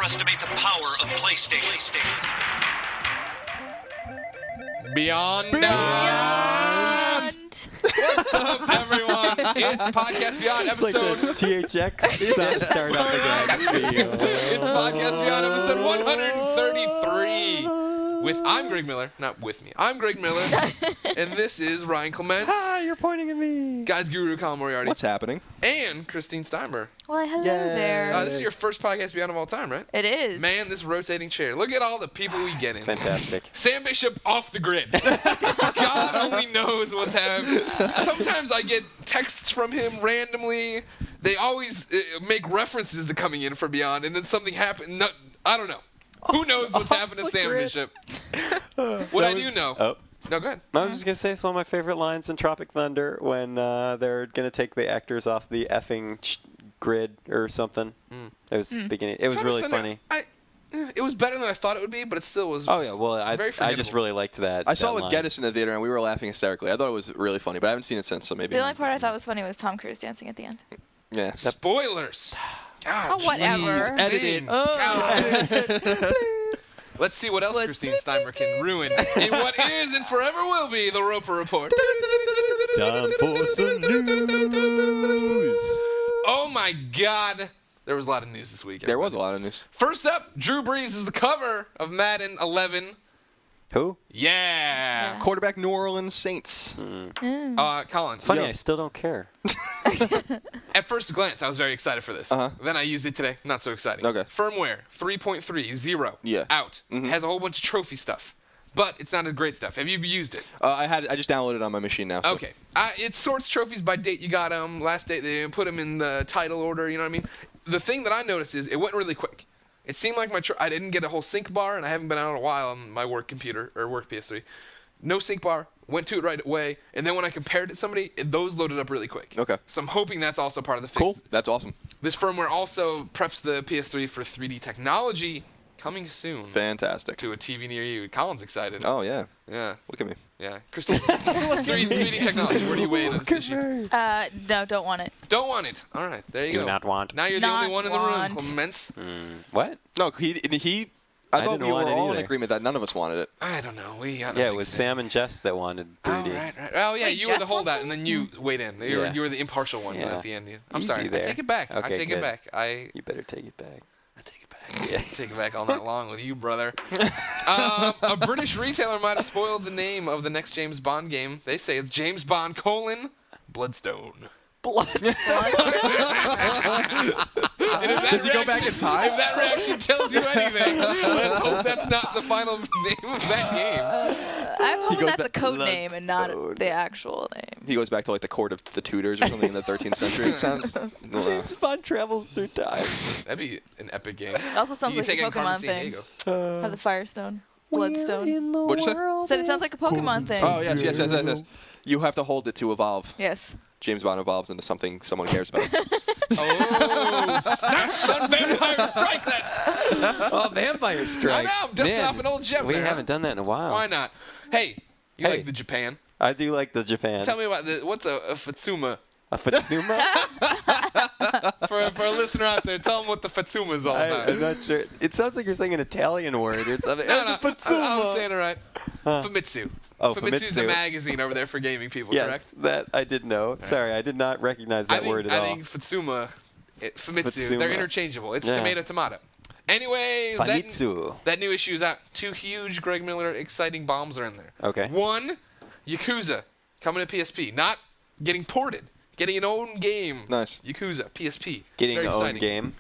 underestimate the power of PlayStation. Beyond. What's up, everyone? It's Podcast Beyond episode. It's like the THX start up again. It's Podcast Beyond episode 133. I'm Greg Miller, not with me. I'm Greg Miller, and this is Ryan Clements. Hi, you're pointing at me. Guys Guru Colin Moriarty. What's happening? And Christine Steimer. Well, hello there. This is your first Podcast Beyond of all time, right? It is. Man, this rotating chair. Look at all the people we get in. Fantastic. Sam Bishop off the grid. God only knows what's happening. Sometimes I get texts from him randomly. They always make references to coming in for Beyond, and then something happened. No, I don't know. Who knows what's happened to Sam Bishop? What I do know. Oh. No, go ahead. I was just going to say it's one of my favorite lines in Tropic Thunder when they're going to take the actors off the effing grid or something. It was the beginning. It was really funny. It was better than I thought it would be, but it still was. Oh, yeah. Well, I just really liked that. I saw it with line. Geddes in the theater, and we were laughing hysterically. I thought it was really funny, but I haven't seen it since, so maybe. The only part I thought was funny was Tom Cruise dancing at the end. Yeah. Spoilers. God, Oh, whatever. Please, edit it. God. Let's see what else Christine Steimer can ruin in what is and forever will be the Roper Report. Time for some news. Oh my God. There was a lot of news this week. There was a lot of news. First up, Drew Brees is the cover of Madden 11. Who? Yeah. Quarterback New Orleans Saints. Colin. It's funny, Yo. I still don't care. At first glance, I was very excited for this. Then I used it today. Not so exciting. Okay. Firmware 3.30 Yeah. out. Has a whole bunch of trophy stuff, but it's not a great stuff. Have you used it? I just downloaded it on my machine now. So. Okay. It sorts trophies by date you got them. Last date they put them in the title order. You know what I mean? The thing that I noticed is it went really quick. It seemed like I didn't get a whole sync bar, and I haven't been out in a while on my work computer or work PS3. No sync bar. Went to it right away, and then when I compared it to somebody, those loaded up really quick. Okay. So I'm hoping that's also part of the fix. Cool. That's awesome. This firmware also preps the PS3 for 3D technology coming soon. Fantastic. To a TV near you. Colin's excited. Oh, yeah. Yeah. Look at me. Yeah. Christine, 3D technology, where do you weigh in on this issue? No, don't want it. Don't want it. All right, there you go. Do not want. Now you're the Not only one in the room, want. Clements. What? No, I thought didn't we were want it all in either. agreement that none of us wanted it. I don't know. Yeah, it was Sam and Jess that wanted 3D. Oh, right. Oh, yeah, Wait, you were the Jess holdout, wants and then you weighed in. You were the impartial one Yeah. at the end. I'm Easy sorry. there. I take it back. I Okay, take good. it back. You better take it back. I take it back. Yeah. Take it back all night long with you, brother. A British retailer might have spoiled the name of the next James Bond game. They say it's James Bond : Bloodstone. Does he go back in time? If that reaction tells you anything, let's hope that's not the final name of that game. I'm hoping goes that's a back- code name and not the actual name. He goes back to, like, the court of the Tudors or something in the 13th century. It sounds... James Bond travels through time. That'd be an epic game. It also sounds You like a take it in Carmen Pokemon thing. Sandiego. Have the Firestone. Bloodstone. What'd you say? Said it sounds like a Pokemon thing. Oh, yes. You have to hold it to evolve. Yes. James Bond evolves into something someone cares about. Oh, snap, son, vampire strike that! Oh, Vampire Strike. I know, I'm dusting Man, off an old gem We there, haven't done that in a while. Why not? Hey, you Hey. like the Japan? I do like the Japan. Tell me about what's a Fatsuma? A Fatsuma? For a listener out there, tell them what the Fatsuma is all about. I'm not sure. It sounds like you're saying an Italian word or something. No, Fatsuma. I'm saying it right. Famitsu. Oh, Famitsu's a Famitsu. magazine over there for gaming people, Yes, correct? that I did know. Sorry, I did not recognize that word at all. I think Fatsuma, Famitsu, Fatsuma. they're interchangeable. It's Yeah. tomato. Anyways, Famitsu. that new issue is out. 2 huge Greg Miller exciting bombs are in there. Okay. 1, Yakuza, coming to PSP. Not getting ported. Getting an own game. Nice. Yakuza, PSP. Getting Very the own exciting. game.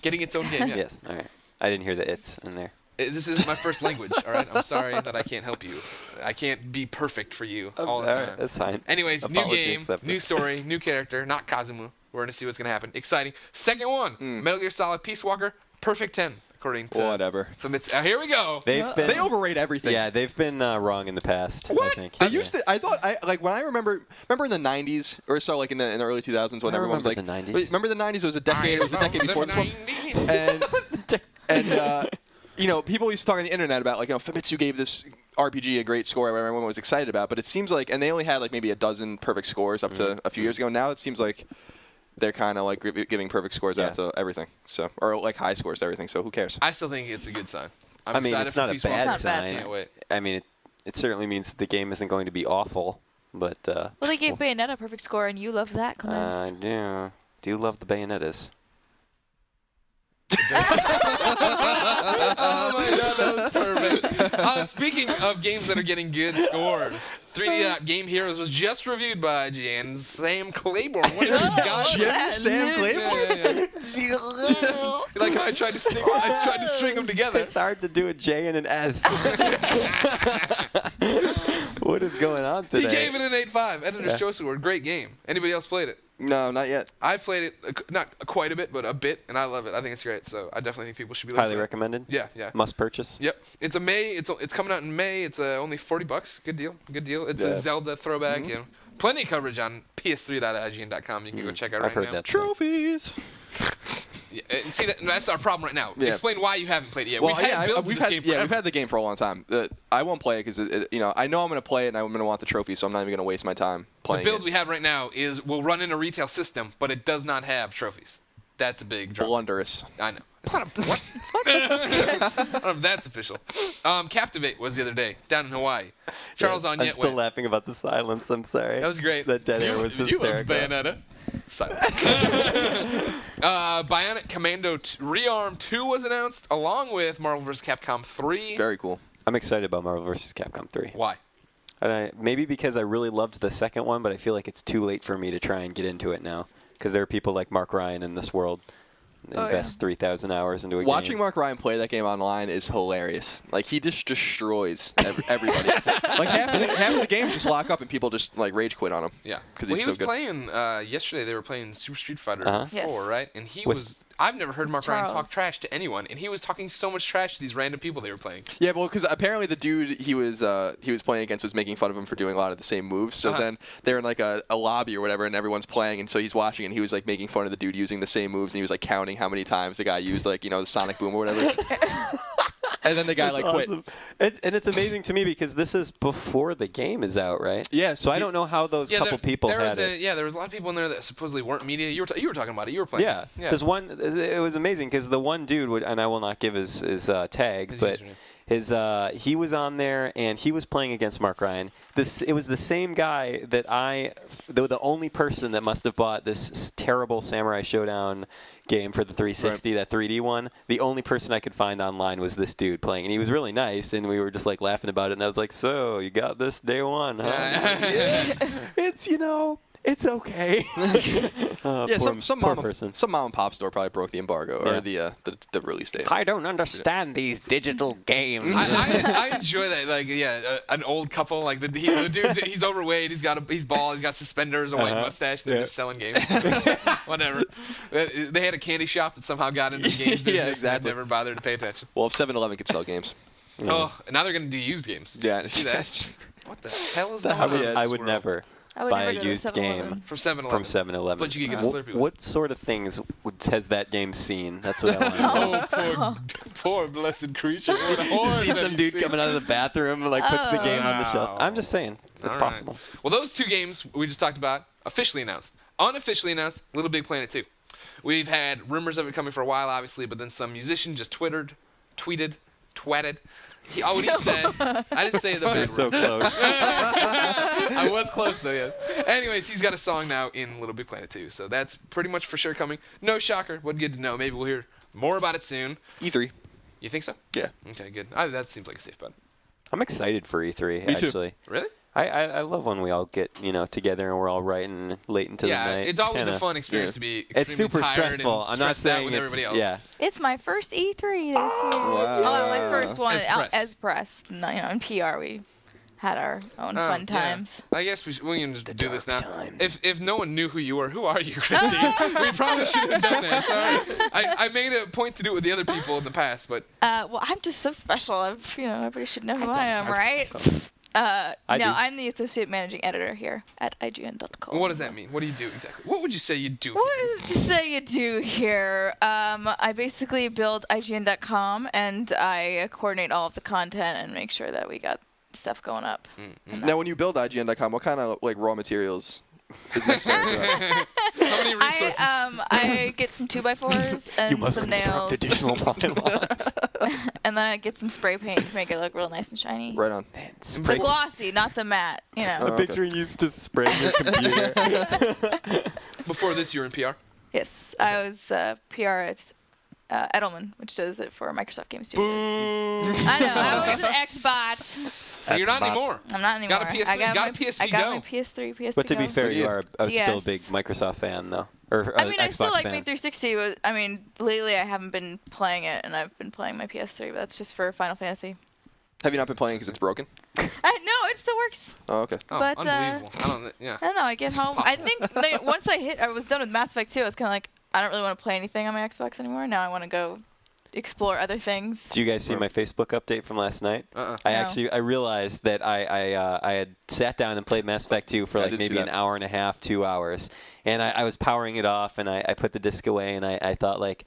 Getting its own game, yeah. Yes. All right. I didn't hear the "it's" in there. This is my first language, all right? I'm sorry that I can't help you. I can't be perfect for you all the all time. right, that's fine. Anyways, new Apology game, accepted. new story, new character, not Kazumu. We're going to see what's going to happen. Exciting. Second one, Metal Gear Solid Peace Walker, perfect 10, according to Whatever. Famitsu. Here we go. They've been. They overrate everything. Yeah, they've been wrong in the past. What? I think. They used to. I thought. When I remember in the '90s or so, like in the early 2000s, when I everyone was like, remember the 90s. Remember the '90s? It was a decade. It was the decade before this one. And people used to talk on the internet about Famitsu gave this RPG a great score, everyone was excited about. But it seems like, and they only had like maybe a dozen perfect scores up to a few years ago. Now it seems like they're kind of like giving perfect scores out to everything. So, or like high scores to everything. So who cares? I still think it's a good sign. I mean, it's not a bad It's not bad. sign. Can't wait. I mean, it certainly means that the game isn't going to be awful, but. Well, they gave Bayonetta a perfect score, and you love that, I Clemens. do love the Bayonettas. Oh my god, that was perfect. Speaking of games that are getting good scores, 3D Game Heroes was just reviewed by IGN. Sam Claiborne. What is this guy? Jim Sam Claiborne? Yeah. Like how I tried to string them together. It's hard to do a J and an S. What is going on He today? gave it an 8.5. Editor's Choice Award. Great game. Anybody else played it? No, not yet. I played it, not quite a bit, but a bit, and I love it. I think it's great. So I definitely think people should be Highly looking at it. recommended. Yeah, yeah. Must purchase. Yep. It's a May. It's coming out in May. It's only $40. Good deal. Good deal. It's a Zelda throwback. You know, plenty of coverage on ps3.ign.com. You can go check out right I've heard now. that. Trophies. Yeah, see, that's our problem right now. Yeah. Explain why you haven't played it yet. Well, we've had builds of we've this had game forever. we've had the game for a long time. I won't play it because I know I'm going to play it and I'm going to want the trophy, so I'm not even going to waste my time The playing build it. we have right now will run in a retail system, but it does not have trophies. That's a big drop. Blunderous. I know. It's not a what? I don't know if that's official. Captivate was the other day down in Hawaii. Charles Yes, Onyet I'm still went. laughing about the silence. I'm sorry. That was great. That dead air was hysterical. You love Bayonetta. Silence. Bionic Commando Rearm 2 was announced, along with Marvel vs. Capcom 3. Very cool. I'm excited about Marvel vs. Capcom 3. Why? Maybe because I really loved the second one, but I feel like it's too late for me to try and get into it now. Because there are people like Mark Ryan in this world invest 3,000 hours into a game. Watching Mark Ryan play that game online is hilarious. Like, he just destroys everybody. Like, half of the games just lock up and people just, like, rage quit on him. Yeah. Because Well, he's he was so good. playing yesterday. They were playing Super Street Fighter 4, Yes. right? And he With- was. I've never heard Mark Ryan Charles. talk trash to anyone, and he was talking so much trash to these random people they were playing. Yeah, well, because apparently the dude he was playing against was making fun of him for doing a lot of the same moves. So then they're in like a lobby or whatever, and everyone's playing, and so he's watching, and he was like making fun of the dude using the same moves, and he was like counting how many times the guy used like the Sonic Boom or whatever. And then the guy That's like quit. awesome. It's amazing to me because this is before the game is out, right? Yeah, So I don't know how those couple people there had was it. there was a lot of people in there that supposedly weren't media. You were talking about it. You were playing. Yeah, it. because it was amazing because the one dude would, and I will not give his tag, His but username. he was on there and he was playing against Mark Ryan. It was the same guy that the only person that must have bought this terrible Samurai Showdown game for the 360, that 3D one. The only person I could find online was this dude playing, and he was really nice, and we were just like laughing about it, and I was like, so you got this day one, huh? Yeah. It's it's okay. Some poor mom person. some mom and pop store probably broke the embargo or Yeah. the release date. I don't understand these digital games. I enjoy that. Like, an old couple. Like the dude, he's overweight. He's bald. He's got suspenders, a white mustache. They're just selling games. Whatever. They had a candy shop that somehow got into the games business. Yeah, And exactly. never bothered to pay attention. Well, if 7-Eleven could sell games. Oh, and now they're gonna do used games. Yeah. See that? What the hell is going I on? would, in I this would world? never I would buy never a go to used 7-Eleven. game From 7-Eleven. from 7-Eleven. But you can get a Slurpee with What sort of things has that game seen? That's what I want to know. Oh, poor blessed creature. What a horror See that some he dude sees. coming out of the bathroom and like puts the game on the shelf. Wow. I'm just saying, it's All right. possible. Well, those two games we just talked about officially announced. Unofficially announced, Little Big Planet 2. We've had rumors of it coming for a while, obviously, but then some musician just tweeted, twatted. He said. I didn't say the bad You're word. so close. I was close though, yeah. Anyways, he's got a song now in Little Big Planet 2, so that's pretty much for sure coming. No shocker, but good to know. Maybe we'll hear more about it soon. E3. You think so? Yeah. Okay, good. That seems like a safe bet. I'm excited for E3, Me too. actually. Really? I love when we all get together and we're all writing late into the night. It's always kinda- a fun experience to be. It's super extremely tired stressful. and I'm not stressed out saying with it's everybody else. yeah. It's my first E3 this year. Wow. Oh, my first one As out press. as press. No, in PR we had our own fun times. Yeah. I guess we can just do this now. dark times. If no one knew who you were, who are you, Christine? We probably should have done that. Sorry. I made a point to do it with the other people in the past, but Well, I'm just so special. Everybody should know who I am, sound right? special. I do. I'm the associate managing editor here at IGN.com. what does that mean? What do you do exactly? What would you say you do? What does it just say you do here? I basically build IGN.com, and I coordinate all of the content and make sure that we got stuff going up. Now, when you build IGN.com, what kind of like raw materials is necessary for that. How many resources? I get some 2x4s and You must some construct nails, additional pylons. and then I get some spray paint to make it look real nice and shiny. Right on. The glossy, not the matte. You know. I'm picturing you just spraying your computer. Before this, you were in PR. Yes, I was PR at Edelman, which does it for Microsoft Game Studios. I know. I was an Xbox. You're not anymore. I'm not anymore. Got a PS3, I got got a my, PSP I got Go. my PS3, PSP But to be Go. fair, you are still a DS. big Microsoft fan, though. Or I mean, I Xbox still like fan. my 360. I mean, lately I haven't been playing it, and I've been playing my PS3, but that's just for Final Fantasy. Have you not been playing because it's broken? No, it still works. Oh, okay. Oh, But, unbelievable. I don't. Yeah. I don't know. I get home. I think once I was done with Mass Effect 2, I was kind of like, I don't really want to play anything on my Xbox anymore. Now I want to go explore other things. Did you guys see my Facebook update from last night? Uh-uh. I realized that I had sat down and played Mass Effect 2 for I like did see maybe an that. hour and a half, 2 hours, and I was powering it off, and I put the disc away, and I thought like,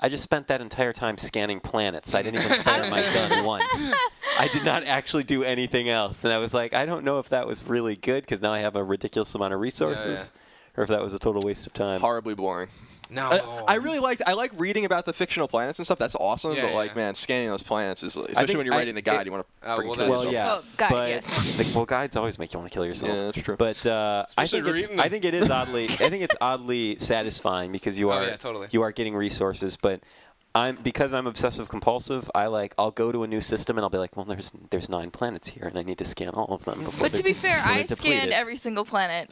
I just spent that entire time scanning planets. I didn't even fire my gun once. I did not actually do anything else, and I was like, I don't know if that was really good because now I have a ridiculous amount of resources, or if that was a total waste of time. Horribly boring. No. I really like reading about the fictional planets and stuff. That's awesome. Yeah, but like, yeah. man, scanning those planets is especially when you're writing the guide, you want to Oh, freaking well, kill that's- yourself. yeah, Oh, guide, but yes. guides always make you want to kill yourself. Yeah, that's true. But I Especially think reading them. I think it is oddly satisfying because you Oh, are yeah, totally. you are getting resources. But because I'm obsessive compulsive. I'll go to a new system and I'll be like, well, there's 9 planets here and I need to scan all of them before. But to be fair, before I they're depleted. scanned every single planet,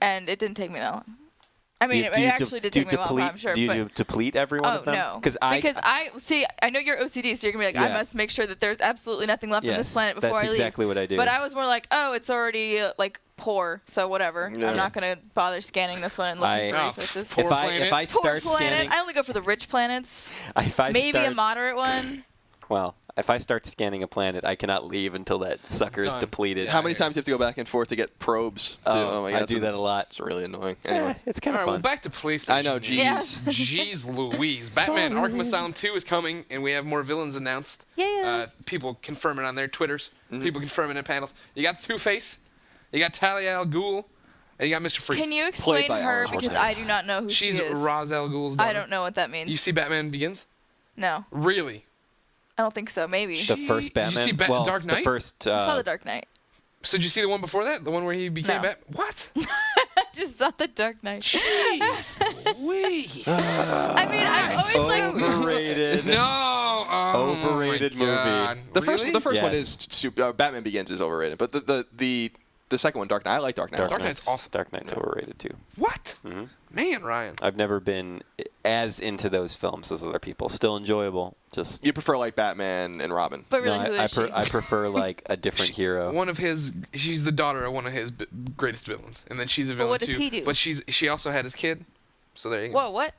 and it didn't take me that long. I mean, it actually did do you take me a long time, sure. Do you but deplete every one oh of them? no, Because I see. I know you're OCD, so you're gonna be like, I Yeah. must make sure that there's absolutely nothing left on this Yes, planet before that's I leave. exactly what I do. But I was more like, oh, it's already like poor, so whatever. Yeah. I'm not gonna bother scanning this one and looking for Oh, resources. poor if I planet. if I Poor start planet. scanning, I only go for the rich planets. if I Maybe start, a moderate one. well, if I start scanning a planet, I cannot leave until that sucker is Done. depleted. How many times do you have to go back and forth to get probes? Oh, my I God, do that a lot. It's really annoying. Eh, Anyway, it's kind All of right, well, fun. back to PlayStation. I know, Yeah. jeez. Jeez Louise. Batman Arkham Asylum 2 is coming, and we have more villains announced. Yeah. People confirming on their Twitters. People confirming in panels. You got Two-Face. You got Talia al Ghul. And you got Mr. Freeze. Can you explain by her Alan because Horton. I do not know who She's she is. Ra's al Ghul's daughter. I don't know what that means. You see Batman Begins? No, Really? I don't think so. Maybe. The first Did you Batman. see well, Dark Knight? The first. I saw the Dark Knight. So did you see the one before that? The one where he became No. What? I just saw the Dark Knight. Jeez Louise. I mean, I'm always like, Overrated. No. Oh Overrated my movie. God. The first Really? one Yes. is super. Batman Begins is overrated, but the second one, Dark Knight, I like Dark Knight. Dark Knight's awesome. Dark Knight's overrated too. What? Mhm. Man, Ryan. I've never been as into those films as other people. Still enjoyable. Just You prefer like Batman and Robin. but really, no, who is she? I prefer like a different hero. She's the daughter of one of his greatest villains, and then she's a villain what does too. he do? But she also had his kid. So there you go. Whoa, what?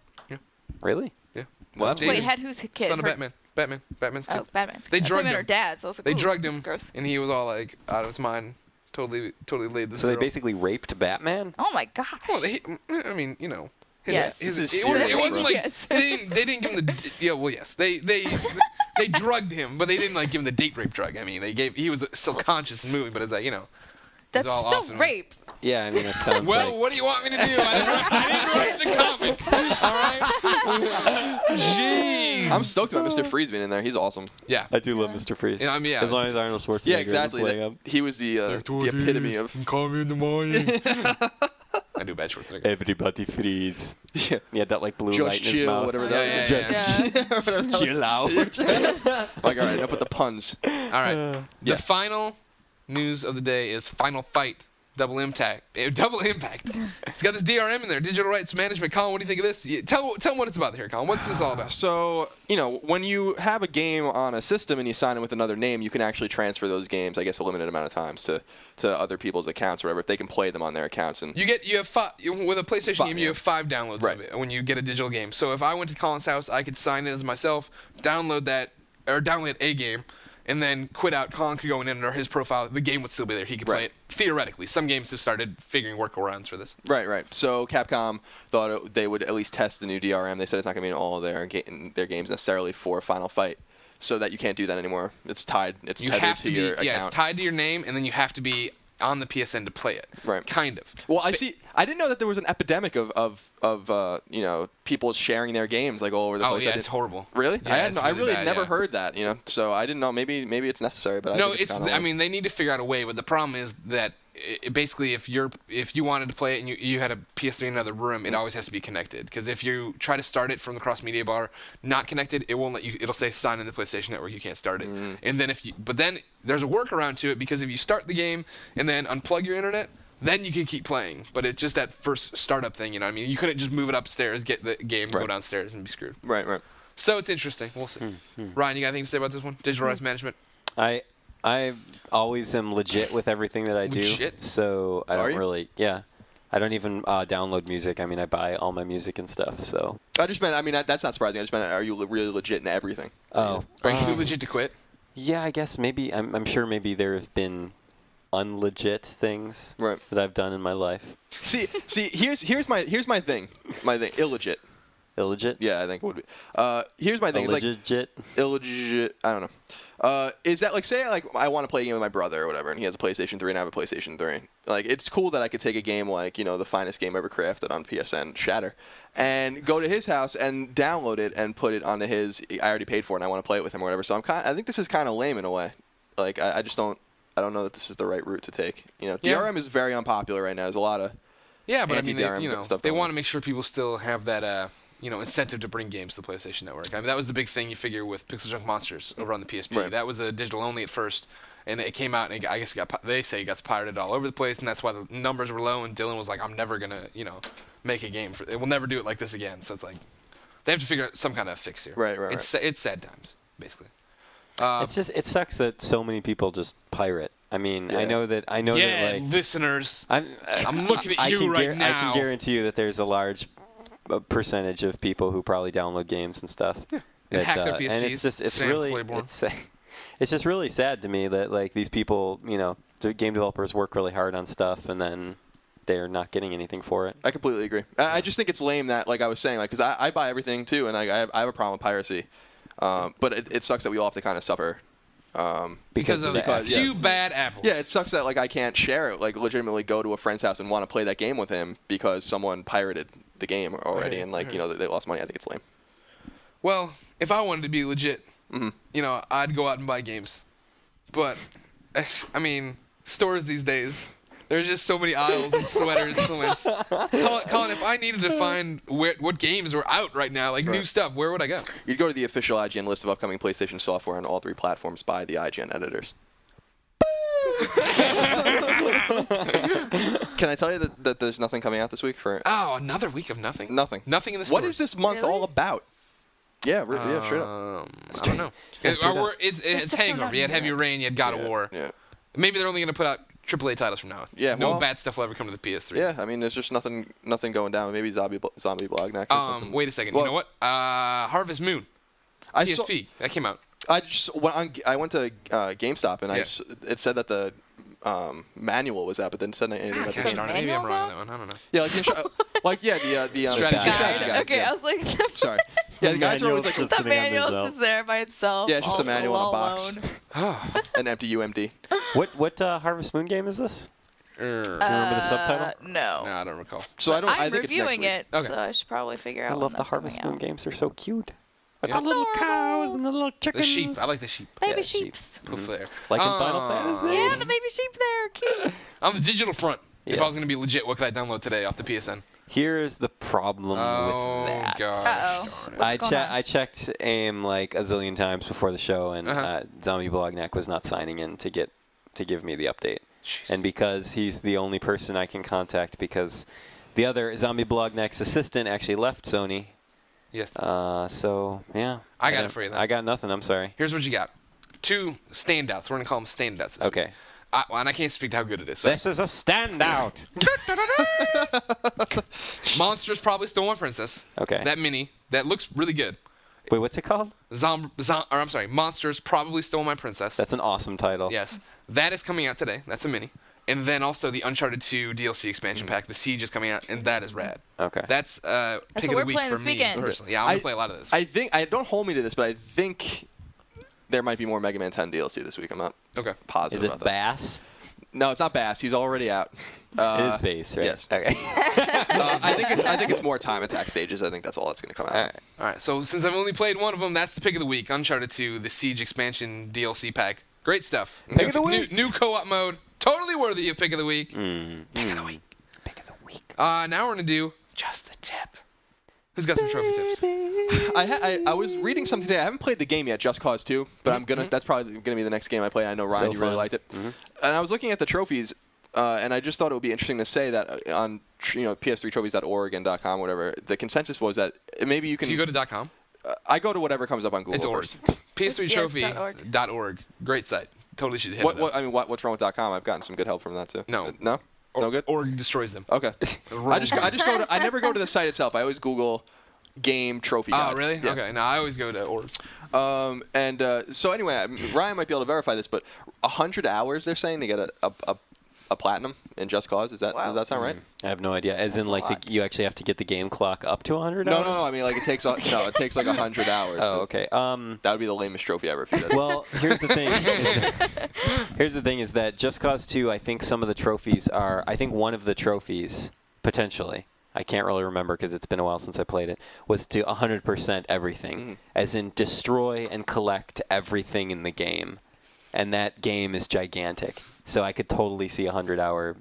Really? Yeah. Well, that's David, Wait, had whose kid? son of Her- Batman. Batman's kid. Oh, Batman's They kid. I thought drugged you meant her him. dad's. I was like, They ooh, drugged that's him, gross. and he was all like out of his mind. Totally laid this. So they girl. basically raped Batman? Oh my gosh. Well, I mean, you know. Yes. His, This is it, wasn't, it serious, wasn't bro. like Yes. they didn't give him the yeah. Well, yes, they drugged him, but they didn't like give him the date rape drug. I mean, he was still conscious and moving, but it's like That's all still off and- rape. Yeah, I mean it sounds Well, like what do you want me to do? I didn't write the comic. All right. Jeez. I'm stoked about Mr. Freeze being in there. He's awesome. Yeah. I do love Mr. Freeze. Yeah, I mean, yeah. As long as Arnold Schwarzenegger Yeah, isn't exactly. playing him. He was the epitome of. Call me in the morning. I do bad Schwarzenegger. Everybody freeze. Yeah. He had that like blue Just light in his chill, mouth. whatever Yeah, that yeah, was. yeah. Just chill out. Like, all right, enough with the puns. All right. Yeah. The final news of the day is Final Fight. Double Impact. Double Impact. It's got this DRM in there, Digital Rights Management. Colin, what do you think of this? Tell them what it's about here, Colin. What's this all about? So, when you have a game on a system and you sign it with another name, you can actually transfer those games, I guess, a limited amount of times to other people's accounts or whatever, if they can play them on their accounts. And You have with a PlayStation game, you yeah. have 5 downloads Right. of it when you get a digital game. So if I went to Colin's house, I could sign it as myself, download a game, and then quit out. Colin could go in under his profile. The game would still be there. He could play Right. it theoretically. Some games have started figuring workarounds for this. Right. So Capcom thought they would at least test the new DRM. They said it's not going to be in all of their games necessarily for Final Fight, so that you can't do that anymore. It's tied. It's You tethered have to be your yeah, account. it's tied to your name, and then you have to be on the PSN to play it. Right. Kind of. Well, I didn't know that there was an epidemic of people sharing their games like all over the Oh place. yeah, it's horrible. Really? Yeah, I really bad, never yeah. heard that. So I didn't know. Maybe it's necessary, but No, I think it's kinda I mean, they need to figure out a way. But the problem is that basically, if you wanted to play it and you had a PS3 in another room, it always has to be connected. Because if you try to start it from the cross media bar not connected, it won't let you. It'll say sign in the PlayStation Network. You can't start it. And then but then there's a workaround to it, because if you start the game and then unplug your internet, then you can keep playing. But it's just that first startup thing. You know what I mean? You couldn't just move it upstairs, get the game, go downstairs, and be screwed. Right. So it's interesting. We'll see. Ryan, you got anything to say about this one? Digital rights management. I always am legit with everything that I do. Legit? So I don't you? really, I don't even download music. I mean, I buy all my music and stuff. So I just meant. I mean, that's not surprising. I just meant, are you really legit in everything? oh, Are you too legit to quit? yeah, I guess maybe I'm sure maybe there have been unlegit things Right. that I've done in my life. See. Here's my thing. My thing. Illegit. Illegit? Yeah, I think it would be. Here's my thing. It's like Illegit? illegit. I don't know. Is that like, say like I want to play a game with my brother or whatever, and he has a PlayStation 3 and I have a PlayStation 3. Like, it's cool that I could take a game like, the finest game ever crafted on PSN, Shatter, and go to his house and download it and put it onto his. I already paid for it and I want to play it with him or whatever. So I think this is kind of lame in a way. Like, I just don't. I don't know that this is the right route to take. DRM is very unpopular right now. There's a lot of Yeah, but I mean, anti-DRM stuff they going want on. to make sure people still have that, incentive to bring games to the PlayStation Network. I mean, that was the big thing you figure with Pixel Junk Monsters over on the PSP. Right. That was a digital only at first, and it came out, and I guess they say it got pirated all over the place, and that's why the numbers were low. And Dylan was like, "I'm never gonna, make a game for. We'll never do it like this again." So it's like they have to figure out some kind of fix here. Right. It's sad times, basically. It sucks that so many people just pirate. I mean, Yeah. I know that like listeners, I'm looking at you right now. I can guarantee you that there's a large percentage of people who probably download games and stuff. And that, hack their PSPs. and it's Sam really Claiborne. it's just really sad to me that like these people, the game developers work really hard on stuff and then they're not getting anything for it. I completely agree. I just think it's lame that, like I was saying, like, because I buy everything too, and I have a problem with piracy. But it sucks that we all have to kind of suffer. Because of the a few yes. bad apples. Yeah, it sucks that like I can't share it, like legitimately go to a friend's house and want to play that game with him because someone pirated the game already, Right, and like they lost money. I think it's lame. Well, if I wanted to be legit, I'd go out and buy games. But, I mean, stores these days, there's just so many aisles and sweaters. Colin, if I needed to find what games were out right now, like new stuff, where would I go? You'd go to the official IGN list of upcoming PlayStation software on all 3 platforms by the IGN editors. Can I tell you that there's nothing coming out this week for? Oh, another week of nothing. Nothing. Nothing in the stores. What is this month Really? all about? Yeah, yeah, straight up. I don't know. It's stuff Hangover. going on You had Heavy here. Rain. You had God of War. Yeah. Maybe they're only going to put out AAA titles from now on. Yeah, No well- bad stuff will ever come to the PS3. Yeah, I mean, there's just nothing going down. Maybe Zombie Blognack or something. Wait a second. Well, You know what? Harvest Moon. I saw. PSP. That came out. I went to GameStop and it said that the manual was out, but then said anything about the Gosh game. darn it. Maybe I'm manual's wrong on out? that one. I don't know. Yeah, the Strategy strategy guide. Okay, yeah. I was like, Sorry. Yeah, the guides are always like Manual's the sitting on the manual's shelf. just there by itself. Yeah, it's just a manual in a all box. alone. an empty UMD. What Harvest Moon game is this? Do you remember the subtitle? No. No, I don't recall. So I I'm think it's next reviewing week. it, Okay. so I should probably figure out. I love when the that's Harvest coming Moon out. games. They're so cute. Like Yeah. the little Adorable. cows and the little chickens. The sheep. I like the sheep. Baby Yeah, sheeps. Poof there. Like in Final Fantasy. Yeah, the baby sheep there, cute. On the digital front, if I was Yes. going to be legit, what could I download today off the PSN? Here's the problem Oh, with that. God. Uh-oh. Darn it. What's going on? I checked AIM like a zillion times before the show, and Zombie Blognack was not signing in to give me the update. Jeez. And because he's the only person I can contact, because the other Zombie Blognack's assistant actually left Sony. Yes. So yeah. I got it for you then. I got nothing. I'm sorry. Here's what you got. 2 standouts. We're going to call them standouts. this Okay. week. And I can't speak to how good it is. So. This is a standout. Monsters Probably Stole My Princess. Okay. That mini. That looks really good. Wait, what's it called? Monsters Probably Stole My Princess. That's an awesome title. Yes. That is coming out today. That's a mini. And then also the Uncharted 2 DLC expansion pack. The Siege is coming out, and that is rad. Okay. That's pick what of the we're week playing for this me weekend. personally. Yeah, I'm going to play a lot of this. Don't hold me to this, but I think there might be more Mega Man 10 DLC this week. I'm not Okay. positive Is it about that. Bass? No, it's not Bass. He's already out. It is base, right? Yes. Okay. I think it's more time attack stages. I think that's all that's going to come out. All right. All right, so since I've only played one of them, that's the pick of the week. Uncharted 2, the Siege expansion DLC pack. Great stuff. Pick of the week. New co-op mode. Totally worthy of pick of the week. Pick of the week. Pick of the week. Now we're going to do just the tip. Who's got some trophy tips? I was reading something today. I haven't played the game yet, Just Cause 2, but I'm gonna. That's probably gonna be the next game I play. I know Ryan, So you really fun. liked it. And I was looking at the trophies, and I just thought it would be interesting to say that on PS3trophies.org and .com, whatever, the consensus was that maybe you can. Do you go to .com? I go to whatever comes up on Google It's org. first. PS3trophy.org. Great site. Totally should hit it. What's wrong with .com? I've gotten some good help from that too. No. No. No good. Org destroys them. Okay. I just go to. I never go to the site itself. I always Google game trophy guide. Oh, really? Yeah. Okay. No, I always go to org. So anyway, Ryan might be able to verify this, but 100 hours they're saying to get a platinum in Just Cause. Does that sound right? I have no idea. As in, like, you actually have to get the game clock up to 100 No, hours? no. I mean, like it takes like 100 hours. Oh, okay. That would be the lamest trophy ever if you did. Well, here's the thing. Here's the thing is that Just Cause 2, I think some of the trophies are, I think one of the trophies, potentially, I can't really remember because it's been a while since I played it, was to 100% everything, as in destroy and collect everything in the game. And that game is gigantic. So I could totally see 100-hour,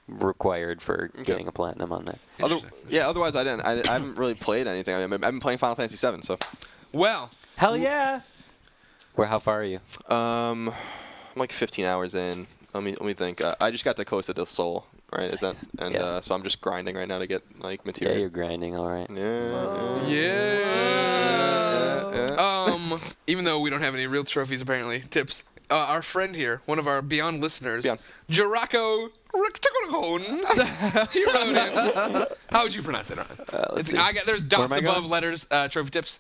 required for getting a platinum on that. Otherwise I haven't really played anything. I mean, I've been playing Final Fantasy VII, so. Well. Hell yeah! How far are you? I'm like 15 hours in. Let me think. I just got to Costa del Sol, right? Is that? And Yes. so I'm just grinding right now to get like Yeah, material. you're grinding, all right. Yeah. Even though we don't have any real trophies, apparently, tips. Our friend here, one of our Beyond listeners, Jaraco he wrote in. How would you pronounce it, Ryan? Let's see. There's dots I above going? letters. Trophy tips.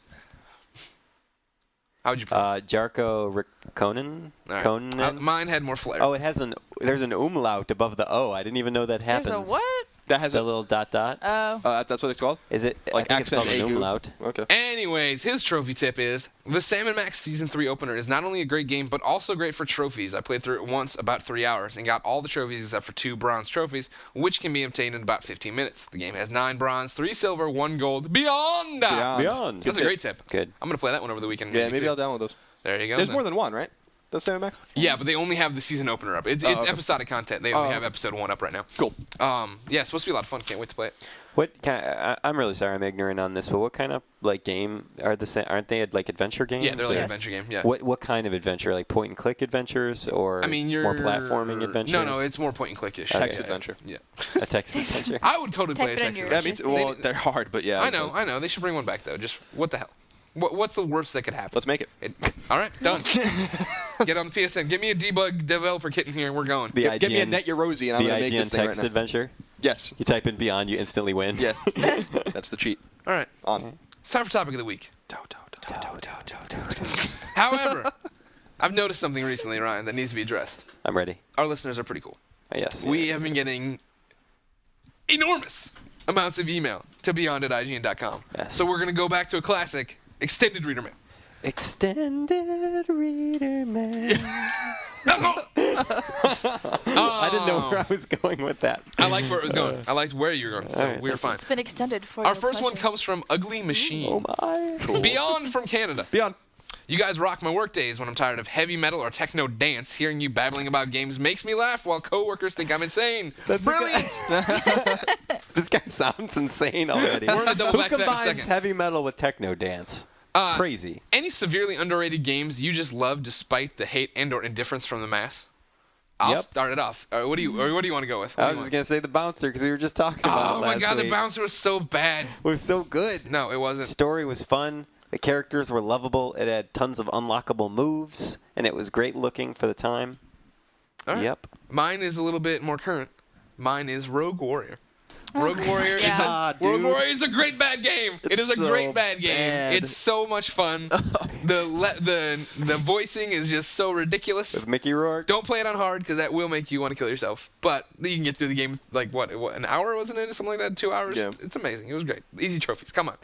How would you pronounce it? Jarko Conan? All right. Conan? Mine had more flair. Oh, there's an umlaut above the O. I didn't even know that happens. There's a what? That has The a little dot. Oh. that's what it's called. Is it? Like I think it's accent called an aigu. umlaut. Okay. Anyways, his trophy tip is the Sam & Max Season 3 opener is not only a great game, but also great for trophies. I played through it once, about 3 hours, and got all the trophies except for 2 bronze trophies, which can be obtained in about 15 minutes. The game has 9 bronze, 3 silver, 1 gold. Beyond! Beyond. That's a great tip. Good. I'm going to play that one over the weekend. Yeah, maybe too. I'll download those. There you go. There's then. more than one, right? That's Sam & Max? Yeah, but they only have the season opener up. It's okay. episodic content. They only have episode 1 up right now. Cool. Yeah, it's supposed to be a lot of fun. Can't wait to play it. I'm really sorry I'm ignorant on this, but what kind of game are aren't they like adventure games? Yeah, they're like or- an adventure game. Yeah. What kind of adventure? Like point and click adventures or I mean, you're more platforming adventures? No, it's more point and click-ish. Text Yeah. adventure. Yeah. A text adventure. I would totally play a Type it in text your adventure. That means they're hard, but yeah. I know. They should bring one back though. Just what the hell? What's the worst that could happen? Let's make it. All right, done. Get on the PSN. Give me a debug developer kit in here, and we're going. The Get me a IGN Net Your Rosie, and I'm the gonna make IGN this thing right text now. adventure. Yes. You type in Beyond, you instantly win. Yeah. That's the cheat. All right, On. it's time for topic of the week. However, I've noticed something recently, Ryan, that needs to be addressed. I'm ready. Our listeners are pretty cool. Yes. We have been getting enormous amounts of email to beyond@ign.com. Yes. So we're gonna go back to a classic, extended reader mail. Extended reader mail. I didn't know where I was going with that. I liked where it was going. I liked where you were going, so Alright. we were fine. It's been extended for Our your first one pleasure. comes from Ugly Machine. Oh my. Beyond from Canada. Beyond. You guys rock my work days when I'm tired of heavy metal or techno dance. Hearing you babbling about games makes me laugh while coworkers think I'm insane. Brilliant! This guy sounds insane already. We're gonna double Who back to that in a combines second. heavy metal with techno dance? Crazy. Any severely underrated games you just love despite the hate and/or indifference from the mass? I'll Yep. start it off. What do you want to go with? I was just gonna say the bouncer because we were just talking about Oh it my last god, week. the bouncer was so bad. It was so good. No, it The wasn't. story was fun. The characters were lovable. It had tons of unlockable moves, and it was great looking for the time. All right. Yep. Mine is a little bit more current. Mine is Rogue Warrior. Rogue Warrior. Yeah. Rogue Warrior is a great bad game. It is a so great bad game. bad. It's so much fun. The voicing is just so ridiculous. With Mickey Rourke. Don't play it on hard because that will make you want to kill yourself. But you can get through the game like what an hour wasn't it? Something like that. 2 hours. Yeah. It's amazing. It was great. Easy trophies. Come on.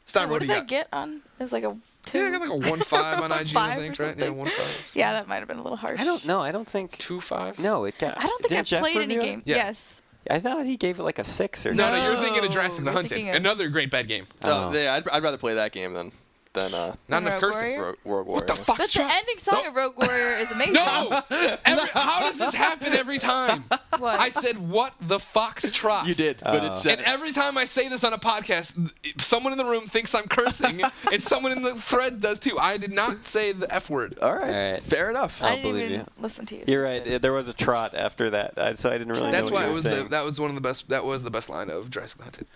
Stein, What do did you I got? get on? It was like a 2. Yeah, I got like a 1.5 on IGN, I 5 think, or right? Yeah, something. 1.5. Yeah, that might have been a little harsh. I don't know. I don't think. 2.5. No, it got. I don't think didn't I've Jeff played any review it? game. Yeah. Yes. I thought he gave it like a 6 or No, something. no, you're thinking of Jurassic the you're Hunted. thinking of- Another great bad game. Oh. Yeah, I'd rather play that game than Not enough Rogue cursing. Warrior? Rogue Warrior. What the fuck? But the ending song of Rogue Warrior is amazing. No! How does this happen every time? What? I said, what the foxtrot? You did, but it's And every time I say this on a podcast, someone in the room thinks I'm cursing, and someone in the thread does too. I did not say the F word. all right. All right. Fair enough. I I'll didn't believe even you. listen to you. You're That's right. good. There was a trot after that, so I didn't really That's know why what it you was were saying. that was one of the best. That was the best line of Jurassic the Hunted.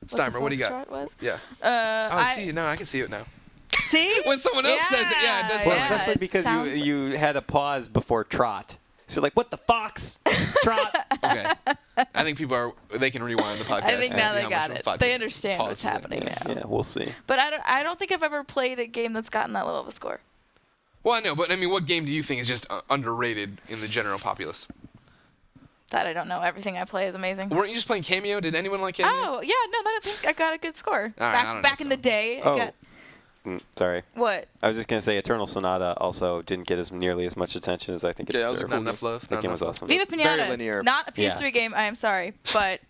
Steimer, what do you got? Foxtrot was? Yeah. I See, no, I can see it now. See? When someone else says it, yeah, it does Well, sound yeah, especially it because sounds- you had a pause before trot. So like, what the fox? Trot. Okay. I think people they can rewind the podcast. I think and now see they how got much it. of a They podcast understand pause what's we did. happening now. Yeah, we'll see. But I don't think I've ever played a game that's gotten that low of a score. Well, I know, but I mean, what game do you think is just underrated in the general populace? That I don't know. Everything I play is amazing. Weren't you just playing Cameo? Did anyone like Cameo? Oh, yeah, no, I think I got a good score. right, I don't know, back in so. the day, Oh. I got Sorry. what? I was just going to say Eternal Sonata also didn't get as nearly as much attention as I think it Yeah, that was a deserved. Not cool enough love. That Not game was enough awesome. Viva Very Pinata. linear. Not a PS3 Yeah. game, I am sorry, but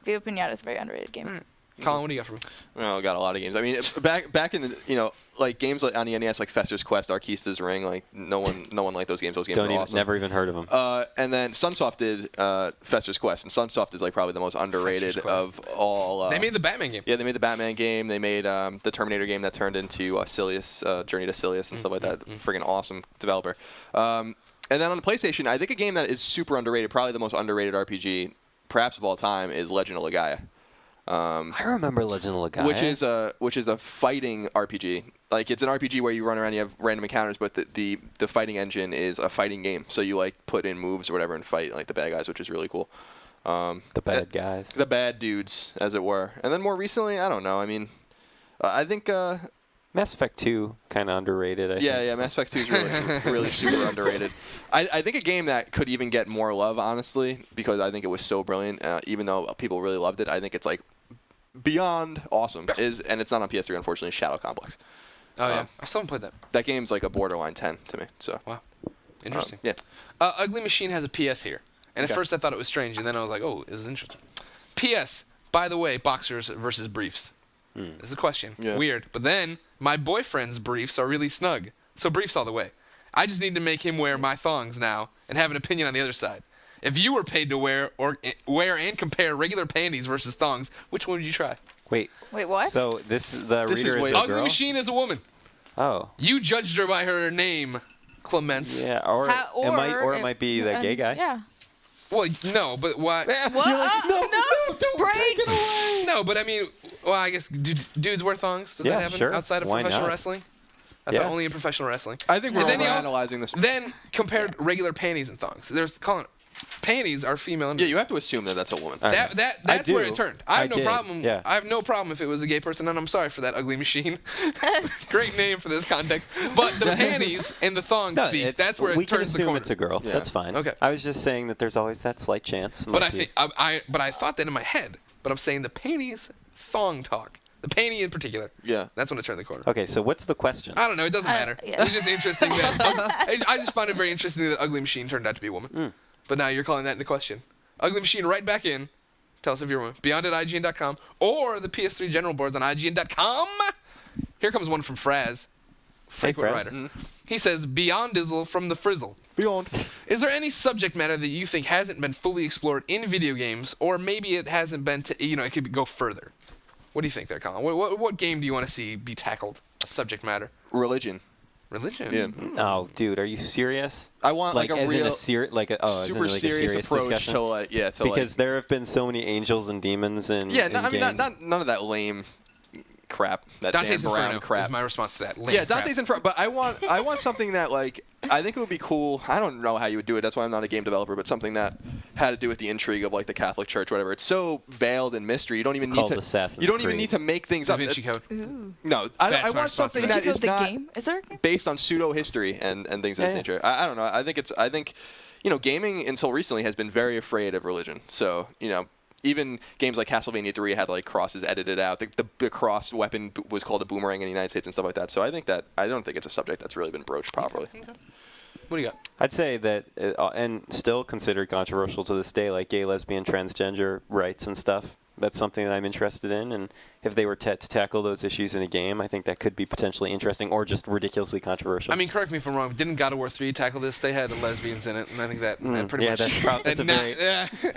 Viva Pinata is a very underrated game. love. Colin, what do you got for me? Well, got a lot of games. I mean, back in the like games like on the NES, like Fester's Quest, Arkista's Ring, like no one liked those games. Those games Don't were even, awesome. never even heard of them. And then Sunsoft did Fester's Quest, and Sunsoft is like probably the most underrated Fester's Quest. of all. They made the Batman game. Yeah, they made the Batman game. They made the Terminator game that turned into Silius, Journey to Silius and stuff like that. Friggin' awesome developer. And then on the PlayStation, I think a game that is super underrated, probably the most underrated RPG, perhaps of all time, is Legend of Legaia. I remember Legend of Legaia. Which is a fighting RPG. Like it's an RPG where you run around, you have random encounters, but the fighting engine is a fighting game. So you like put in moves or whatever and fight like the bad guys, which is really cool. The bad guys. The bad dudes, as it were. And then more recently, I don't know. I mean, I think. Mass Effect 2 kind of underrated. I think. Yeah, Mass Effect 2 is really, really super underrated. I think a game that could even get more love, honestly, because I think it was so brilliant, even though people really loved it. I think it's like beyond awesome. And it's not on PS3, unfortunately. Shadow Complex. Oh yeah, I still haven't played that. That game's like a borderline 10 to me. So Wow, interesting. yeah. Ugly Machine has a PS here, and at Okay. first I thought it was strange, and then I was like, oh, this is interesting. PS. By the way, boxers versus briefs. This is a question. Yeah. Weird, but then my boyfriend's briefs are really snug, so briefs all the way. I just need to make him wear my thongs now and have an opinion on the other side. If you were paid to wear and compare regular panties versus thongs, which one would you try? Wait. Wait, what? So this This is reader is way- a Ugly girl? Machine is a woman. Oh. You judged her by her name, Clements. Yeah, or it might be the gay guy. Yeah. Well, no, but what? What? No, don't Brain. take it away. No, but I mean, well, I guess dudes wear thongs. Does Yeah, that happen sure. outside of Why professional not? wrestling? I Yeah. thought only in professional wrestling. I think we're And then you- overanalyzing this. Then compared regular panties and thongs. There's calling panties are female. Yeah, you have to assume that that's a woman. All right. That's where do. it turned. I have no did, problem. Yeah. I have no problem if it was a gay person, and I'm sorry for that Ugly Machine. Great name for this context. But the panties and the thongs No, speak. it's- That's where we it can turns the assume corner. it's a girl. Yeah. That's fine. Okay. I was just saying that there's always that slight chance. But I Might be. think I thought that in my head. But I'm saying the panties thong talk. The panty in particular. Yeah. That's when it turned the corner. Okay, so what's the question? I don't know. It doesn't matter. yeah. It's just interesting that I just found it very interesting that Ugly Machine turned out to be a woman. But now you're calling that into question. Ugly Machine, right back in. Tell us if you're a woman. Beyond at IGN.com or the PS3 general boards on IGN.com. Here comes one from Fraz, frequent Fraz. writer. He says, Beyond Dizzle from the Frizzle. Beyond. Is there any subject matter that you think hasn't been fully explored in video games, or maybe it hasn't been, it could go further? What do you think there, Colin? What game do you want to see be tackled? A subject matter? Religion. Religion? Yeah. Oh, dude, are you serious? I want like a as in real a super a serious approach discussion? to Because there have been so many angels and demons in yeah, in I mean games. not none of that lame crap. That Dante's Dan Brown Inferno crap. is my response to that. Yeah, Dante's Inferno. But I want something that like I think it would be cool. I don't know how you would do it. That's why I'm not a game developer. But something that had to do with the intrigue of like the Catholic Church, whatever. It's so veiled in mystery. You don't even It's need called to. Assassin's You don't even Creed. need to make things Da up. Vinci Code. Ooh. No, That's I my want something response that Did you is go the not game? Is there a game? based on pseudo history and things of this Yeah. nature. I don't know. I think gaming until recently has been very afraid of religion. So even games like Castlevania 3 had like crosses edited out. The cross weapon was called a boomerang in the United States and stuff like that. So I don't think it's a subject that's really been broached properly. Okay. What do you got? I'd say that, and still considered controversial to this day, like gay, lesbian, transgender rights and stuff. That's something that I'm interested in, and if they were to tackle those issues in a game, I think that could be potentially interesting or just ridiculously controversial. I mean, correct me if I'm wrong. Didn't God of War 3 tackle this? They had lesbians in it, and I think that pretty much. Yeah, that's a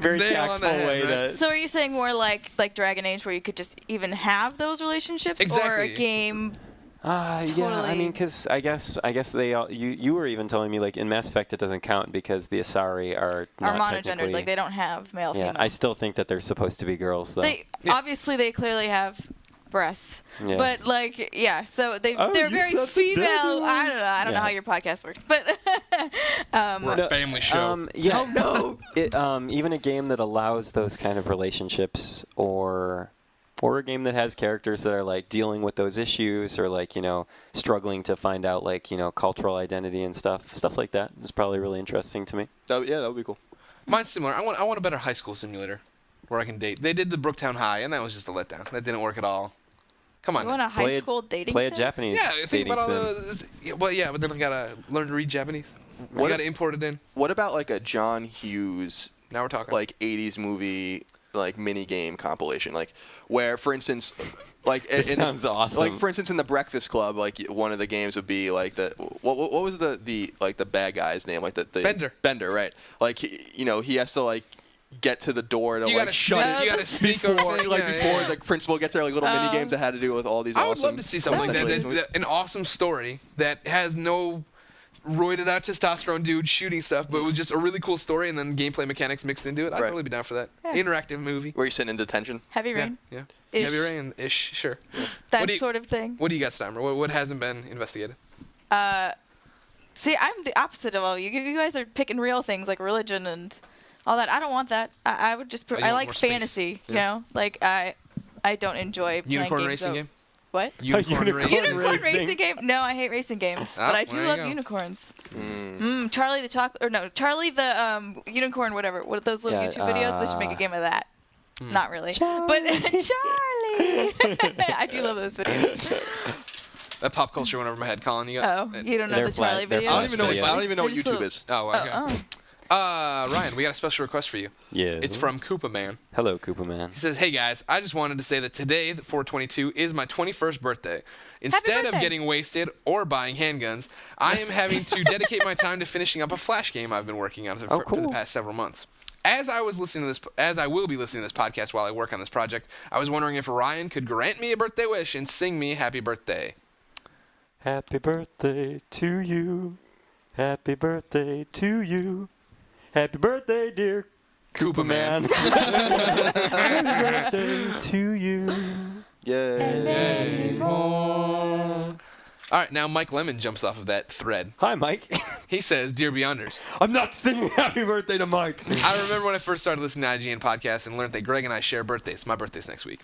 very tactful way to. So are you saying more like Dragon Age, where you could just even have those relationships, Exactly. or a game? Yeah, I mean, because I guess they all. You were even telling me like in Mass Effect it doesn't count because the Asari are not monogendered, technically. like they don't have male. Yeah, female. I still think that they're supposed to be girls though. Obviously they clearly have breasts, Yes. but like so they're you very said the dirty female. one. I don't know how your podcast works, but We're a family show. Yeah. Oh no. Even a game that allows those kind of relationships, or a game that has characters that are like dealing with those issues, or like struggling to find out like cultural identity and stuff like that is probably really interesting to me. That would be cool. Mine's similar. I want a better high school simulator where I can date. They did the Brooktown High, and that was just a letdown. That didn't work at all. Come on. you want a high school dating Play a sim? Japanese Yeah, think dating about all sim. but then I gotta learn to read Japanese. What You gotta import it in. What about like a John Hughes Now we're talking. like 80s movie like mini game compilation, like where for instance like This sounds awesome. like for instance in the Breakfast Club, like one of the games would be like what was the like the bad guy's name, like the Bender, right? Like he has to like get to the door to You like gotta shut sneak- it you gotta sneak before over, like yeah, before yeah. the principal gets there, like little mini games that had to do with all these I would awesome love to see something like that. An awesome story that has no roided out testosterone dude shooting stuff, but it was just a really cool story and then gameplay mechanics mixed into it. I'd Right. totally be down for that. Yeah. Interactive movie. where you're sitting in detention. Heavy Rain, Yeah. Ish. Heavy Rain-ish, sure. that What do you- sort of thing. What do you got, Steimer? What hasn't been investigated? See, I'm the opposite of all you. You guys are picking real things like religion and all that. I don't want that. I would just. you I want like more space. fantasy. Yeah. You know, like I don't enjoy playing Unicorn games racing of- game? What? Unicorn unicorn racing. Unicorn racing. racing game? No, I hate racing games, Oh, but I do there you love go. unicorns. Charlie the chocolate, or no, Charlie the unicorn, whatever. What are those little Yeah, YouTube videos? They should make a game of that. Not really, but Charlie. I do love those videos. That pop culture went over my head, Colin. You Oh, got, you don't know They're the flat- Charlie they're videos? I don't even know. Yes. I don't even know what They're just YouTube a- is. Oh, okay. Ryan, we got a special request for you. Yeah. It's from Koopa Man. Hello, Koopa Man. He says, "Hey guys, I just wanted to say that today, the 4/22, is my 21st birthday. Instead of birthday. getting wasted or buying handguns, I am having to dedicate my time to finishing up a Flash game I've been working on for the cool. past several months. As I will be listening to this podcast while I work on this project, I was wondering if Ryan could grant me a birthday wish and sing me happy birthday." Happy birthday to you. Happy birthday to you. Happy birthday, dear Koopa Man. Happy birthday to you. Yay. All right, now Mike Lemon jumps off of that thread. Hi, Mike. He says, "Dear Beyonders, I'm not singing happy birthday to Mike. I remember when I first started listening to IGN podcasts and learned that Greg and I share birthdays. My birthday's next week.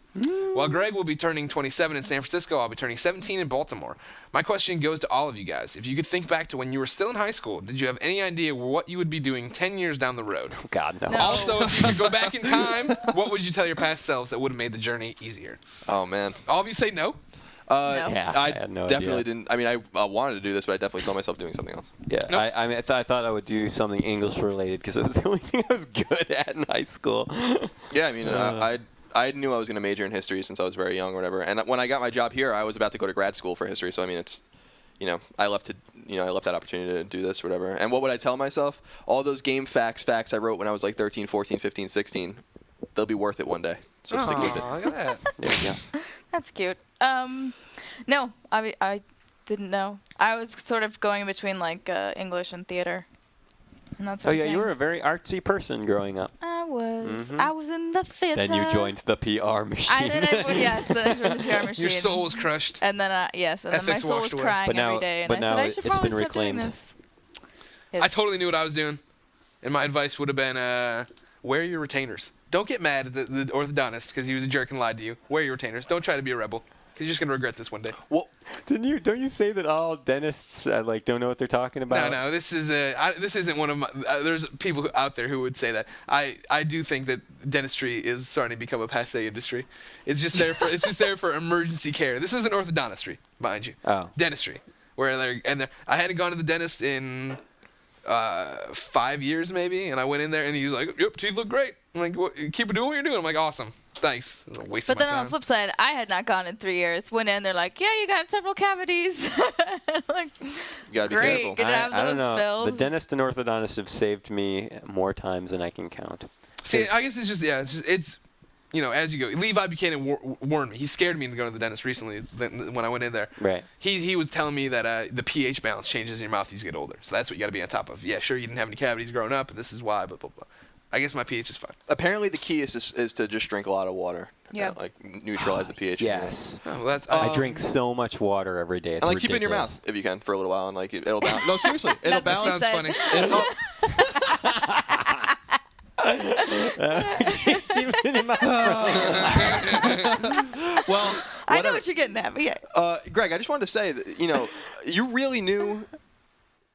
While Greg will be turning 27 in San Francisco, I'll be turning 17 in Baltimore. My question goes to all of you guys. If you could think back to when you were still in high school, did you have any idea what you would be doing 10 years down the road? God, no. No. Also, if you could go back in time, what would you tell your past selves that would have made the journey easier?" Oh man. All of you say no? Yeah, I I had no definitely idea. didn't. I mean, I wanted to do this, but I definitely saw myself doing something else. Yeah, Nope. I mean, I thought I would do something English related because it was the only thing I was good at in high school. Yeah, I mean, I knew I was going to major in history since I was very young or whatever. And when I got my job here, I was about to go to grad school for history. So I mean, it's, I left that opportunity to do this or whatever. And what would I tell myself? All those game facts I wrote when I was like 13, 14, 15, 16, they'll be worth it one day. So stick with it. Aw, look at that. Yeah. That's cute. No, I didn't know. I was sort of going in between like English and theater. And that's Oh yeah, you were a very artsy person growing up. I was. Mhm. I was in the theater. Then you joined the PR machine. And then then I joined the PR machine. Your soul was crushed. And then and then my Ethics soul was washed away. crying But now- every day. And but I now said I should it's probably been stop doing reclaimed. this. I totally knew what I was doing, and my advice would have been, wear your retainers. Don't get mad at the orthodontist because he was a jerk and lied to you. Wear your retainers. Don't try to be a rebel. Because you're just gonna regret this one day. Well, Don't you say that all dentists don't know what they're talking about? No, this isn't one of my. There's people out there who would say that. I do think that dentistry is starting to become a passé industry. It's just there for emergency care. This isn't orthodontistry, mind you. Oh. Dentistry, where I hadn't gone to the dentist in 5 years maybe, and I went in there and he was like, "Yep, teeth look great." I'm like, "Keep doing what you're doing." I'm like, "Awesome, thanks." It was a waste of But my then on time. the flip side, I had not gone in 3 years. Went in, they're like, "Yeah, you got several cavities." Like, you gotta be great. careful. Good. have I don't those know. fills. The dentist and orthodontist have saved me more times than I can count. See, I guess it's as you go. Levi Buchanan warned me. He scared me into going to the dentist recently when I went in there. Right. He was telling me that the pH balance changes in your mouth as you get older. So that's what you got to be on top of. Yeah, sure, you didn't have any cavities growing up, and this is why, blah, blah, blah. I guess my pH is fine. Apparently, the key is to just drink a lot of water. Yeah. Neutralize the pH. in your mouth. Yes. Oh, well, that's, I drink so much water every day. It's And keep it in your ridiculous. mouth if you can for a little while, and it'll balance. No, seriously, it'll That's what she balance. said. sounds funny. Keep it in my Well, I know whatever. what you're getting at, but yeah. Greg, I just wanted to say that you really knew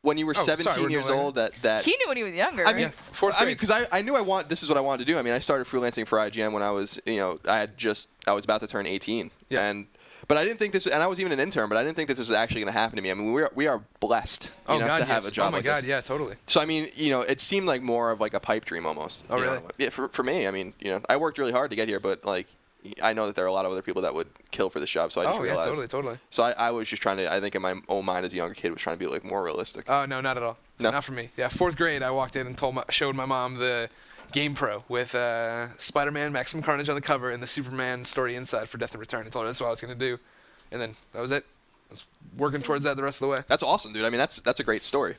when you were Oh, sorry, 17 we're years doing old that He knew when he was younger. I mean, Yeah, fourth grade. because I knew this is what I wanted to do. I mean, I started freelancing for IGN when I was, I was about to turn 18. Yeah. But I didn't think this, and I was even an intern, but I didn't think this was actually going to happen to me. I mean, we are blessed, oh God, to have yes. a job Oh my like God, this. yeah, totally. So I mean, it seemed like more of like a pipe dream almost. Oh, you know? really? Yeah, for me, I mean, I worked really hard to get here, but I know that there are a lot of other people that would kill for this job, so I just Oh yeah, realized. totally. So I was just trying to, I think in my own mind as a younger kid, was trying to be more realistic. Oh no, not at all. No? Not for me. Yeah, fourth grade, I walked in and showed my mom the Game Pro with Spider-Man, Maximum Carnage on the cover, and the Superman story inside for Death and Return. I told her that's what I was gonna do, and then that was it. I was working towards that the rest of the way. That's awesome, dude. I mean, that's a great story,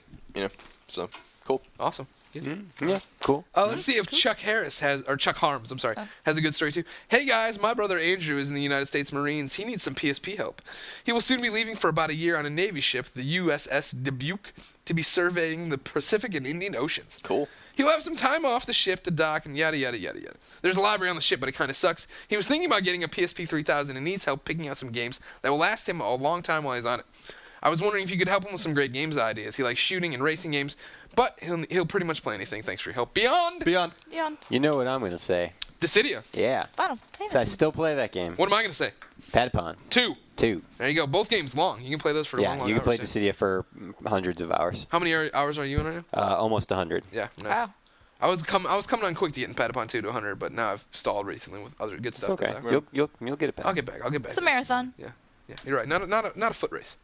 So cool. Awesome. Yeah, cool. Let's see if Chuck Harris Chuck Harms, I'm sorry, has a good story too. Hey guys, my brother Andrew is in the United States Marines. He needs some PSP help. He will soon be leaving for about a year on a Navy ship, the USS Dubuque, to be surveying the Pacific and Indian Oceans. Cool. He'll have some time off the ship to dock and yada, yada, yada, yada. There's a library on the ship, but it kind of sucks. He was thinking about getting a PSP 3000 and needs help picking out some games that will last him a long time while he's on it. I was wondering if you could help him with some great games ideas. He likes shooting and racing games, but he'll pretty much play anything. Thanks for your help. Beyond Yeah. You know what I'm going to say. Dissidia. Yeah. Bottom. So I still play that game. What am I going to say? Patapon. 2. 2. There you go. Both games long. You can play those for Yeah, long you can play hours. Dissidia for hundreds of hours. How many hours are you in right now? Almost 100. Yeah, nice. Wow. I was coming on quick to get in Patapon 2 to 100, but now I've stalled recently with other good It's stuff. okay. that's out. You'll get it back. I'll get back. It's a marathon. Yeah, you're right. Not a foot race.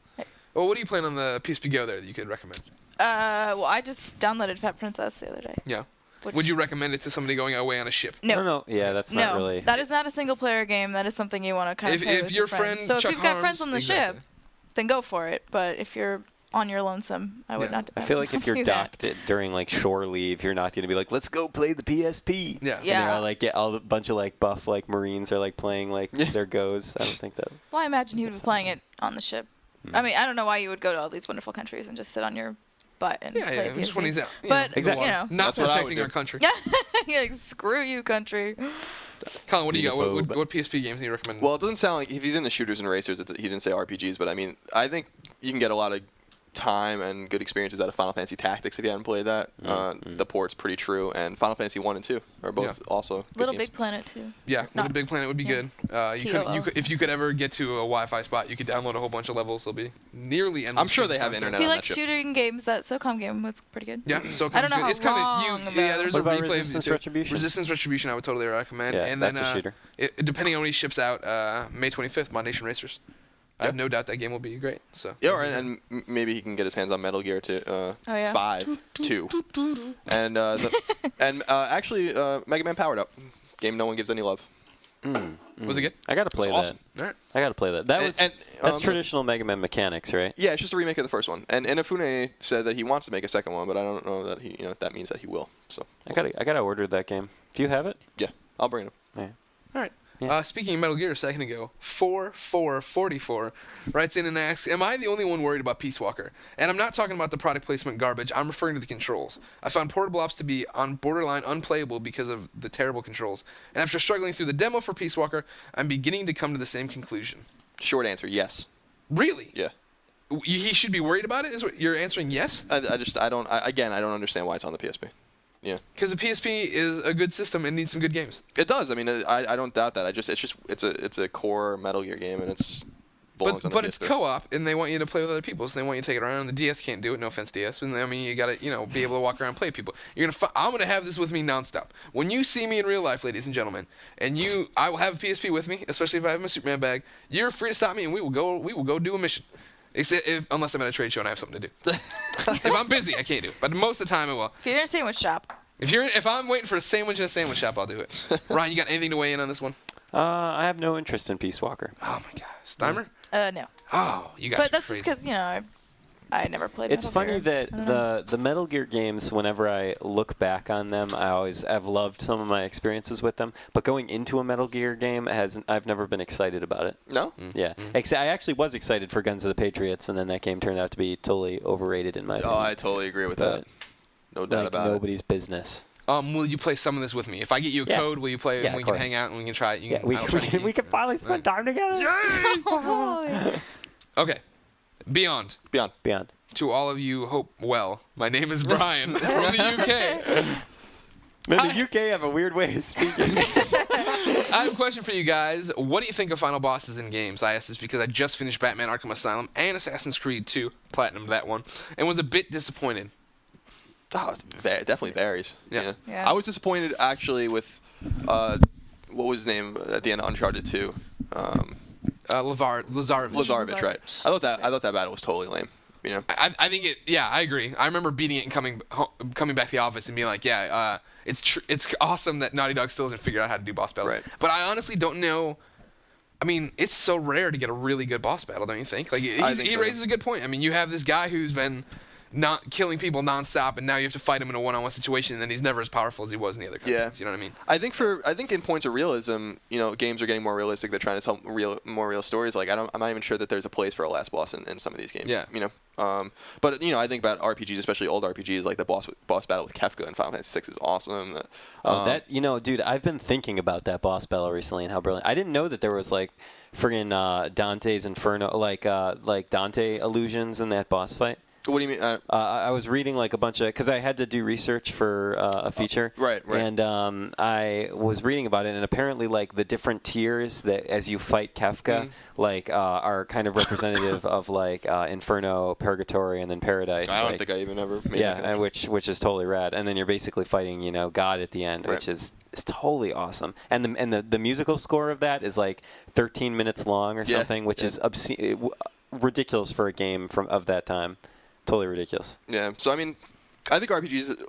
Well, what are you playing on the PSP Go there that you could recommend? Well, I just downloaded Fat Princess the other day. Yeah. Which, Would you recommend it to somebody going away on a ship? No. No. Yeah, that's No, not really. that is not a single-player game. That is something you want to kind of play If with your friends. friend So Chuck if you've got friends Harms- on the exactly. ship, then go for it. But if you're on your lonesome, I would Yeah. not. I feel like if you're do that. docked during shore leave, you're not gonna be like, let's go play the PSP. Yeah. Yeah. And they're all a bunch of buff Marines are playing their goes. I don't think that. Well, I imagine he would be playing it on the ship. I mean, I don't know why you would go to all these wonderful countries and just sit on your butt and play Just when he's out. But Exactly. you know, Not That's what I would protecting do. our country. you're like, screw you, country. Colin, what do you got? Xenophobe. What PSP games do you recommend? Well, it doesn't sound like if he's into shooters and racers, he didn't say RPGs, but I mean, I think you can get a lot of time and good experiences out of Final Fantasy Tactics if you haven't played that. The port's pretty true, and Final Fantasy 1 and 2 are both also good Little games. Big Planet too. yeah, Little not- Big Planet would be yeah. good. TOO. If you could ever get to a Wi-Fi spot, you could download a whole bunch of levels. They'll be nearly endless. I'm sure they have content. internet If you on like that ship. shooting games, that SOCOM game was pretty good. Yeah, so I don't know good. how It's kind long, of though. yeah. There's What a about replay of Resistance it too. Retribution? Resistance Retribution, I would totally recommend. Yeah, and that's then, a shooter. Depending on when he ships out, May 25th, Mod Nation Racers. I have no doubt that game will be great. So Yeah, right, and maybe he can get his hands on Metal Gear to yeah. 5, 2, and actually Mega Man Powered Up, game no one gives any love. was it good? I gotta play It's awesome. All right. that. I gotta play that. That was And- that's traditional Mega Man mechanics, right? Yeah, it's just a remake of the first one. And Inafune said that he wants to make a second one, but I don't know that that means that he will. So I gotta order that game. Do you have it? yeah, I'll bring it up. Yeah. All right. Yeah. Speaking of Metal Gear a second ago, 4444 writes in and asks, am I the only one worried about Peace Walker? And I'm not talking about the product placement garbage. I'm referring to the controls. I found Portable Ops to be on borderline unplayable because of the terrible controls. And after struggling through the demo for Peace Walker, I'm beginning to come to the same conclusion. Short answer, yes. Really? Yeah. He should be worried about it? Is what you're answering yes? I don't understand why it's on the PSP. Yeah. Because the PSP is a good system and needs some good games. It does. I mean, I don't doubt that. It's a core Metal Gear game, and belongs on the But PS3. it's co-op, and they want you to play with other people, so they want you to take it around. The DS can't do it. No offense, DS. But I mean, you gotta, be able to walk around and play with people. I'm gonna have this with me nonstop. When you see me in real life, ladies and gentlemen, and I will have a PSP with me, especially if I have my Superman bag. You're free to stop me, and we will go do a mission. Unless I'm at a trade show and I have something to do. If I'm busy, I can't do it. But most of the time, I will. If you're in a sandwich shop. If I'm waiting for a sandwich in a sandwich shop, I'll do it. Ryan, you got anything to weigh in on this one? I have no interest in Peace Walker. Oh my God, Steimer? No. Oh, you guys. But are that's crazy. just because I never played. It's Metal funny Gear. that the Metal Gear games, whenever I look back on them, I've loved some of my experiences with them. But going into a Metal Gear game, I've never been excited about it. No? Yeah. I actually was excited for Guns of the Patriots, and then that game turned out to be totally overrated in my opinion. Oh, I totally agree with that. No doubt about nobody's business. Will you play some of this with me? If I get you a code, will you play it and we can hang out and we can try it? We can finally spend time together. Okay. Beyond. Beyond. To all of you, hope well. My name is Brian from the UK. Man, the UK have a weird way of speaking. I have a question for you guys. What do you think of final bosses in games? I ask this because I just finished Batman Arkham Asylum and Assassin's Creed 2, platinumed that one, and was a bit disappointed. Oh, it definitely varies. Yeah. Yeah. I was disappointed actually with what was his name at the end of Uncharted 2. Lazarevic. Lazarevic, right? I thought that battle was totally lame. I think it. Yeah, I agree. I remember beating it and coming back to the office and being like, it's awesome that Naughty Dog still hasn't figured out how to do boss battles. Right. But I honestly don't know. I mean, it's so rare to get a really good boss battle, don't you think? Like, he raises a good point. I mean, you have this guy who's been not killing people nonstop, and now you have to fight him in a one-on-one situation, and then he's never as powerful as he was in the other cutscenes. Yeah. You know what I mean? I think in points of realism, games are getting more realistic. They're trying to tell more real stories. Like I'm not even sure that there's a place for a last boss in some of these games. Yeah. But I think about RPGs, especially old RPGs, like the boss battle with Kefka in Final Fantasy VI is awesome. Dude, I've been thinking about that boss battle recently and how brilliant. I didn't know that there was like friggin' Dante's Inferno, like Dante illusions in that boss fight. What do you mean? I was reading like a bunch of, because I had to do research for a feature. Right. And I was reading about it, and apparently like the different tiers that as you fight Kefka, are kind of representative of like Inferno, Purgatory, and then Paradise. I don't think I even ever made that connection. which is totally rad. And then you're basically fighting, God at the end, which is totally awesome. And the musical score of that is like 13 minutes long or something, which is obscene, ridiculous for a game of that time. Totally ridiculous. Yeah. So I mean, I think RPGs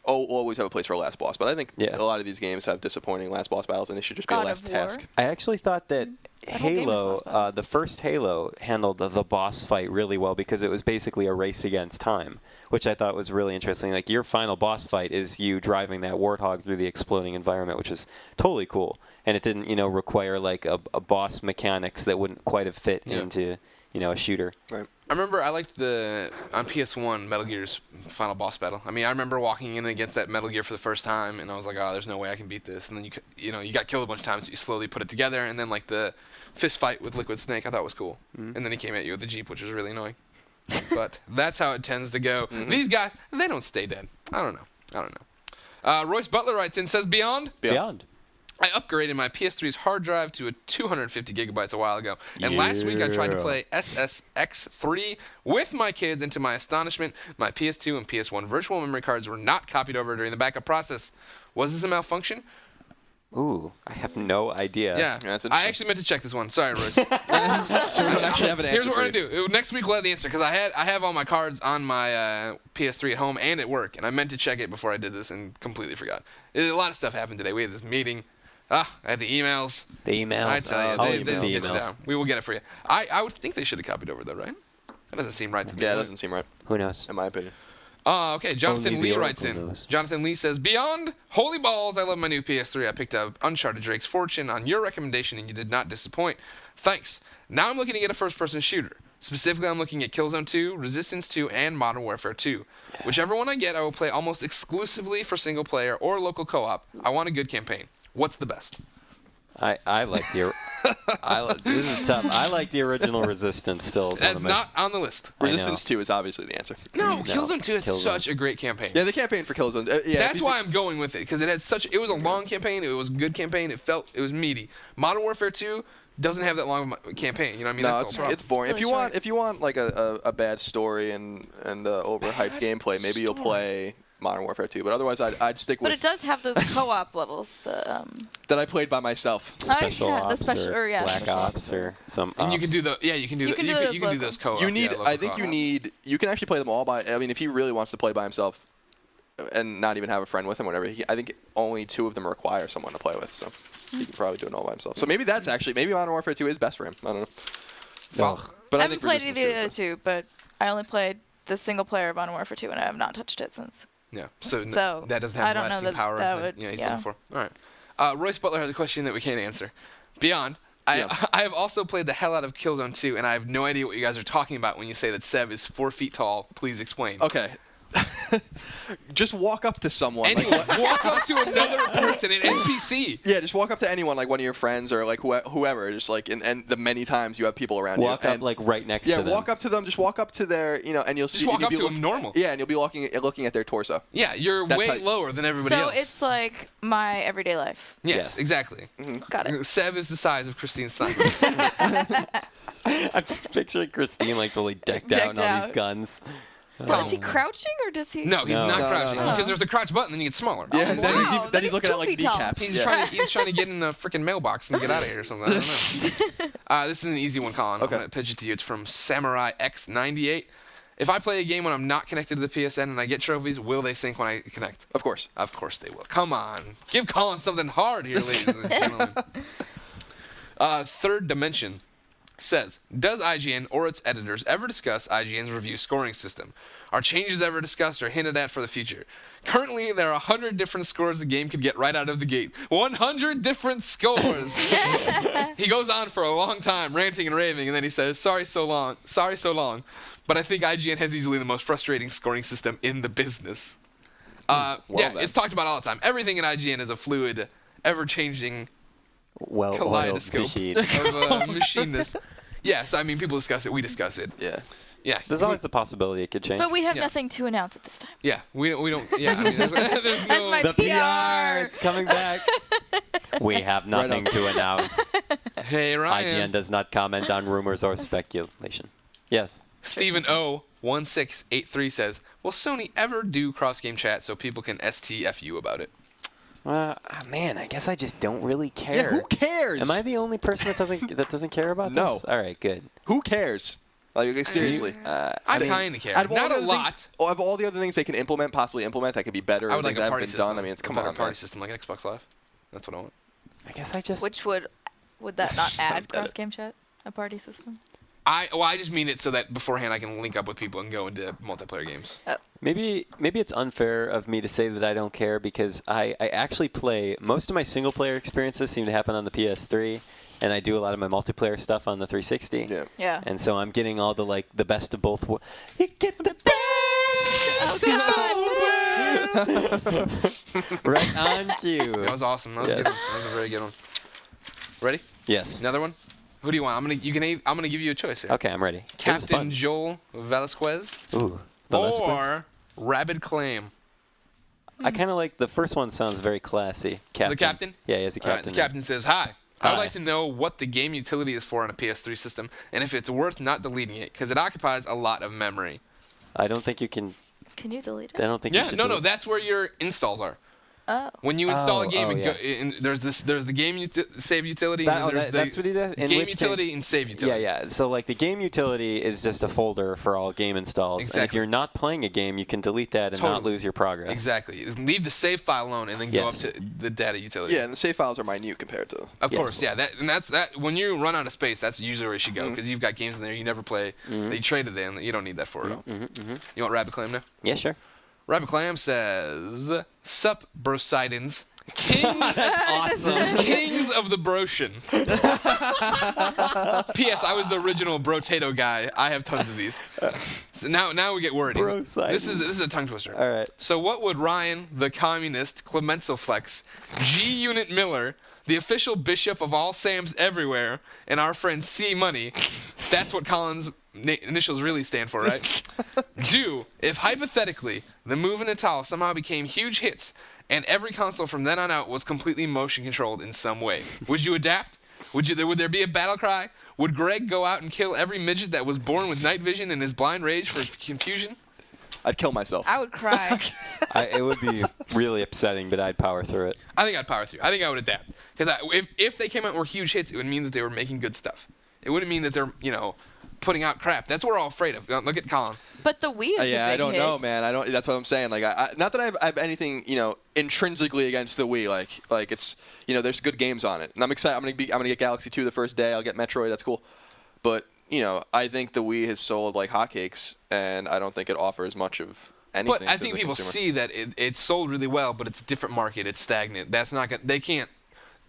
always have a place for a last boss, but I think a lot of these games have disappointing last boss battles, and they should just be a last task. I actually thought that Halo, the first Halo, handled the boss fight really well because it was basically a race against time, which I thought was really interesting. Like your final boss fight is you driving that warthog through the exploding environment, which is totally cool, and it didn't require like a boss mechanics that wouldn't quite have fit into a shooter. Right. I remember I liked on PS1 Metal Gear's final boss battle. I mean, I remember walking in against that Metal Gear for the first time, and I was like, oh, there's no way I can beat this. And then you got killed a bunch of times, but you slowly put it together, and then like the fist fight with Liquid Snake I thought was cool. Mm-hmm. And then he came at you with the Jeep, which was really annoying. But that's how it tends to go. Mm-hmm. These guys, they don't stay dead. I don't know. Royce Butler writes in, says, Beyond. I upgraded my PS3's hard drive to a 250 gigabytes a while ago, and last week I tried to play SSX3 with my kids, and to my astonishment, my PS2 and PS1 virtual memory cards were not copied over during the backup process. Was this a malfunction? Ooh, I have no idea. Yeah, I actually meant to check this one. Sorry, Royce. So we don't actually have an answer. Here's what we're gonna do. Next week we'll have the answer, because I have all my cards on my PS3 at home and at work, and I meant to check it before I did this and completely forgot. A lot of stuff happened today. We had this meeting. I had the emails. The emails. I tell you, they the emails. Down. We will get it for you. I would think they should have copied over, though, right? That doesn't seem right. Yeah, it doesn't seem right. Who knows? In my opinion. Okay, Jonathan Lee writes in. Jonathan Lee says, Beyond, holy balls, I love my new PS3. I picked up Uncharted Drake's Fortune on your recommendation, and you did not disappoint. Thanks. Now I'm looking to get a first-person shooter. Specifically, I'm looking at Killzone 2, Resistance 2, and Modern Warfare 2. Whichever one I get, I will play almost exclusively for single player or local co-op. I want a good campaign. What's the best? I like the This is tough. I like the original Resistance still. As one That's of my not on the list. Resistance 2 is obviously the answer. No, Killzone 2 has Killzone. such a great campaign. Yeah, the campaign for Killzone. Yeah, That's why I'm going with it, because it was a long campaign. It was a good campaign. It was meaty. Modern Warfare 2 doesn't have that long of a campaign. You know what I mean? No, That's the whole it's problem. boring. It's really If you want like a bad story and overhyped gameplay, maybe you'll play Modern Warfare 2. But otherwise, I'd stick But with it does have those co-op levels. The that I played by myself. Special yeah, the Ops special- or or, yeah, Black Special Ops or some. And you ops. can do those co-op. You need. yeah, I think local you can actually play them all by. I mean, if he really wants to play by himself, and not even have a friend with him, whatever. I think only 2 of them require someone to play with, so he can probably do it all by himself. So maybe maybe Modern Warfare 2 is best for him. I don't know. Fuck. But I I haven't think played Resistance either 2 of the is two, but I only played the single player of Modern Warfare 2, and I have not touched it since. Yeah. So, So, that doesn't I have don't know lasting that power. that that, would- he's yeah. looking for. All right. Royce Butler has a question that we can't answer. Beyond. Yeah. I have also played the hell out of Killzone 2, and I have no idea what you guys are talking about when you say that Seb is 4 feet tall. Please explain. Okay. Just walk up to someone. Anyone, walk up to another person, an NPC. Yeah, just walk up to anyone, like one of your friends or like whoever. Just like, and the many times you have people around Walk you. up And like right next to them. walk up to them. Just walk up to their, and you'll see. Just walk you'll up be to them normal. Yeah, and you'll be looking at their torso. Yeah, you're That's way how- lower than everybody So else. it's like my everyday life. yes, Yes. exactly. Got it. Seb is the size of Christine's son. I'm just picturing Christine like totally decked out in Decked all out. these guns. Well, is he crouching or does he? no, he's No. not No, crouching no. because there's a crouch button, then you get smaller. Yeah, and then wow. he's Then looking at 2 like feet tall. kneecaps. He's Yeah. trying to get in a freaking mailbox and get out of here or something. I don't know. This is an easy one, Colin. Okay. I'm gonna pitch it to you. It's from Samurai X98. If I play a game when I'm not connected to the PSN and I get trophies, will they sync when I connect? Of course. Of course they will. Come on, give Colin something hard here, ladies and gentlemen. Third Dimension says, does IGN or its editors ever discuss IGN's review scoring system? Are changes ever discussed or hinted at for the future? Currently, there are 100 different scores the game could get right out of the gate. 100 different scores! He goes on for a long time, ranting and raving, and then he says, sorry so long, but I think IGN has easily the most frustrating scoring system in the business. Well then. It's talked about all the time. Everything in IGN is a fluid, ever-changing Well-oiled kaleidoscope machine. of machineness. Yeah, so I mean, people discuss it, we discuss it. Yeah. Yeah. There's always the possibility it could change. But we have Yeah. nothing to announce at this time. Yeah, we don't. Yeah, I mean, there's That's no. my the PR. PR, it's coming back. We have nothing up. to announce. Hey Ryan. IGN does not comment on rumors or speculation. Yes. Stephen O 1683 says, "Will Sony ever do cross-game chat so people can STFU about it?" Man, I guess I just don't really care. Yeah, who cares? Am I the only person that doesn't care about No. this? All right, good. Who cares? Like seriously. I mean, kind of care. Out of all Not the a other lot. things, of all the other things they can possibly implement that could be better, I or would like things a that party haven't been system. done. I mean, it's come a better on, party man. system like Xbox Live. That's what I want. I guess I just. Which would that not Not add better. cross game chat? A party system? I just mean it so that beforehand I can link up with people and go into multiplayer games. Maybe it's unfair of me to say that I don't care because I actually play most of my single player experiences seem to happen on the PS3, and I do a lot of my multiplayer stuff on the 360. Yeah. Yeah. And so I'm getting all the best of both. You get the best of both. Right on cue. That was awesome. That was a good Yes. one. That was a very good one. Ready? Yes. Another one? Who do you want? I'm gonna give you a choice here. Okay, I'm ready. This is Captain fun. Joel Velasquez Ooh. Velasquez. or Rabid Claim. I kind of like the first one. Sounds very classy. Captain. The captain? Yeah, he has a All right, captain. the captain says, "Hi. I would Hi. like to know what the game utility is for on a PS3 system, and if it's worth not deleting it, because it occupies a lot of memory." I don't think you can. Can you delete I it? don't think you Yeah, should. no, delete- that's where your installs are. Oh. When you install a Oh, game, oh, and yeah. and there's the game save utility, That- and oh, then there's that's what he does? the In game which utility case- and save utility. Yeah. So like the game utility is just a folder for all game installs, and if Exactly. you're not playing a game, you can delete that and not Totally. lose your progress. Exactly. Leave the save file alone, and then go Yes. up to the data utility. Yeah, and the save files are minute compared to. Of Yes. course, yeah. That's when you run out of space. That's usually where you should go because you've got games in there you never play that you traded in that you don't need that for at all. You want Rabbit Clam now? Yeah, sure. Rabbit Clam says, "Sup, Brosidans, King, That's awesome. kings of the Broshin." P.S. I was the original Brotato guy. I have tons of these. So now we get wordy. Brosidans. This is a tongue twister. All right. So what would Ryan, the communist, Clemenzo Flex, G Unit Miller, the official bishop of all Sams everywhere, and our friend C Money. That's what Colin's initials really stand for, right? Do, if hypothetically the Move and Natal somehow became huge hits, and every console from then on out was completely motion controlled in some way, would you adapt? Would there be a battle cry? Would Greg go out and kill every midget that was born with night vision and his blind rage for confusion? I'd kill myself. I would cry. It would be really upsetting, but I'd power through it. I think I'd power through. I think I would adapt. Because if they came out and were huge hits, it would mean that they were making good stuff. It wouldn't mean that they're, putting out crap. That's what we're all afraid of. Look at Colin. But the Wii is a big I don't hit. know, man. That's what I'm saying. Like, not that I have anything, intrinsically against the Wii. Like it's, there's good games on it, and I'm excited. I'm gonna get Galaxy 2 the first day. I'll get Metroid. That's cool. But I think the Wii has sold like hotcakes, and I don't think it offers much of anything. But I think people see that it's sold really well, but it's a different market. It's stagnant. That's not gonna. They can't.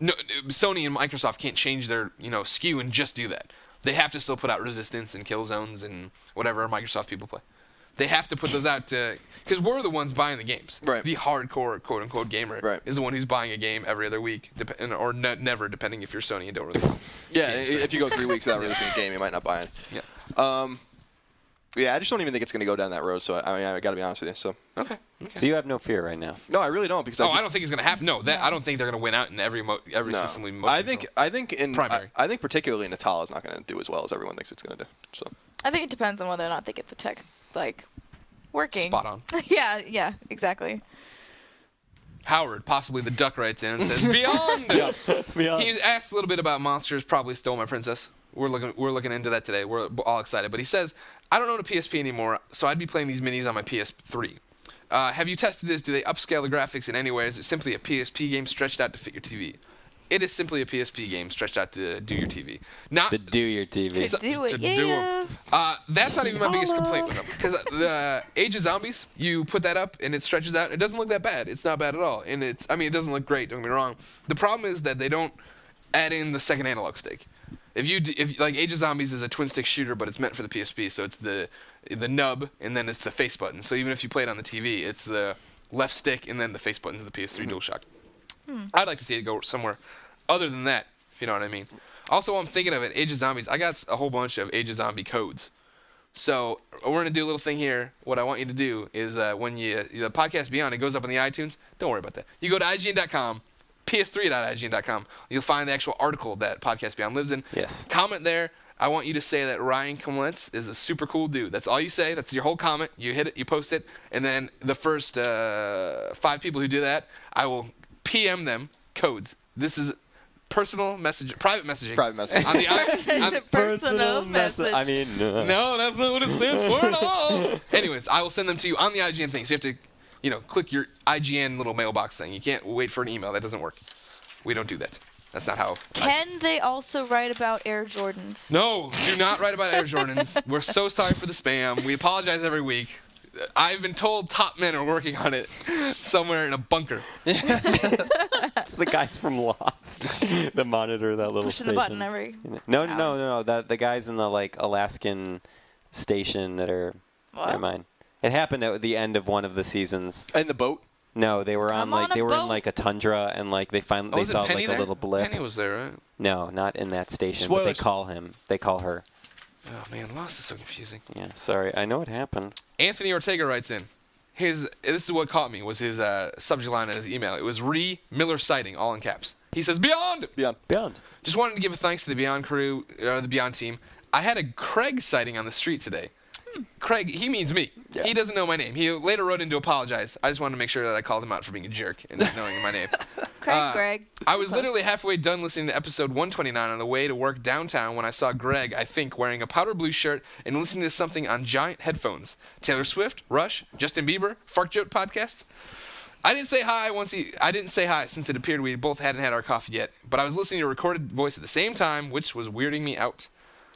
No, Sony and Microsoft can't change their SKU and just do that. They have to still put out Resistance and Killzones and whatever Microsoft people play. They have to put those out because we're the ones buying the games. Right. The hardcore quote unquote gamer is the one who's buying a game every other week, or never, depending if you're Sony and don't release. Yeah, if you go 3 weeks without releasing a game, you might not buy it. Yeah. Yeah, I just don't even think it's going to go down that road. So I got to be honest with you. So Okay. So you have no fear right now? no, I really don't because I don't think it's going to happen. No, I don't think they're going to win out in every system we motion I control. think in Primary. I think particularly Natal is not going to do as well as everyone thinks it's going to do. So I think it depends on whether or not they get the tech, working. Spot on. Yeah, exactly. Howard, possibly the duck, writes in and says, Beyond! He asked a little bit about Monsters Probably Stole My Princess. We're looking into that today. We're all excited. But he says, I don't own a PSP anymore, so I'd be playing these minis on my PS3. Have you tested this? Do they upscale the graphics in any way? Is it simply a PSP game stretched out to fit your TV? It is simply a PSP game stretched out to do your TV. Not To do your TV. To do it, to yeah. do 'em. That's not even my biggest complaint with them. Because the Age of Zombies, you put that up and it stretches out. It doesn't look that bad. It's not bad at all. And it doesn't look great. Don't get me wrong. The problem is that they don't add in the second analog stick. If like Age of Zombies is a twin stick shooter, but it's meant for the PSP, so it's the nub and then it's the face button. So even if you play it on the TV, it's the left stick and then the face button to the PS3 DualShock. I'd like to see it go somewhere other than that, if you know what I mean. Also, while I'm thinking of it, Age of Zombies, I got a whole bunch of Age of Zombie codes. So we're going to do a little thing here. What I want you to do is when the podcast Beyond, it goes up on the iTunes. Don't worry about that. You go to IGN.com, ps3.ign.com. You'll find the actual article that Podcast Beyond lives in. Yes. Comment there. I want you to say that Ryan Kumlitz is a super cool dude. That's all you say. That's your whole comment. You hit it, you post it, and then the first 5 people who do that, I will PM them codes. This is personal message, private messaging. Private messaging. On the Personal message. I mean, no, that's not what it stands for at all. Anyways, I will send them to you on the IGN thing. So you have to, click your IGN little mailbox thing. You can't wait for an email. That doesn't work. We don't do that. That's not how. Can they also write about Air Jordans? No, do not write about Air Jordans. We're so sorry for the spam. We apologize every week. I've been told top men are working on it somewhere in a bunker. it's the guys from Lost. The monitor that little Pushing station. the button every. No. The guys in the Alaskan station that are. What? Never mind. It happened at the end of one of the seasons. in the boat. No, they were I'm on they a were in boat. a tundra and they finally Was it saw Penny a there? little blip. Penny was there, right? No, not in that station. But they Spoilers. call him. They call her. Oh man, Lost is so confusing. Yeah, sorry. I know what happened. Anthony Ortega writes in. This is what caught me, was his subject line in his email. It was Miller sighting, all in caps. He says, Beyond! Beyond. Just wanted to give a thanks to the Beyond crew, the Beyond team. I had a Craig sighting on the street today. Craig, he means me. Yeah. He doesn't know my name. He later wrote in to apologize. I just wanted to make sure that I called him out for being a jerk and not knowing my name. Greg. I was literally halfway done listening to episode 129 on the way to work downtown when I saw Greg, I think, wearing a powder blue shirt and listening to something on giant headphones. Taylor Swift, Rush, Justin Bieber, Fart Joke podcasts. I didn't say hi since it appeared we both hadn't had our coffee yet, but I was listening to a recorded voice at the same time, which was weirding me out.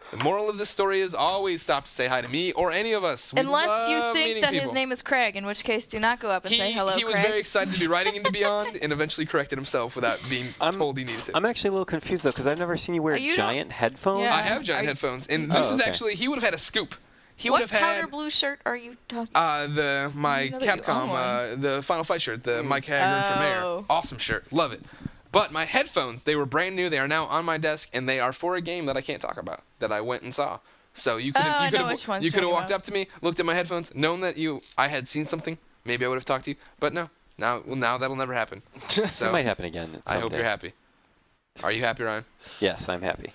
The moral of this story is always stop to say hi to me or any of us. We Unless you love think meeting that people. his name is Craig, in which case do not go up and say hello, He Craig. was very excited to be writing into Beyond and eventually corrected himself without being told he needed to. I'm actually a little confused, though, because I've never seen you wear You giant headphones. Yeah. I have giant headphones, and this is okay. actually, he would have had a scoop. He What would have powder had blue shirt are you talking? my I didn't know that you own Capcom, the Final Fight shirt, the Mike Haggard for Mayor. Oh. Awesome shirt, love it. But my headphones, they were brand new. They are now on my desk, and they are for a game that I can't talk about that I went and saw. So you could I know which ones you could have you're walked talking up to me, looked at my headphones, known that I had seen something. Maybe I would have talked to you, but no. Now that'll never happen. So It might happen again. I hope you're happy. Are you happy, Ryan? Yes, I'm happy.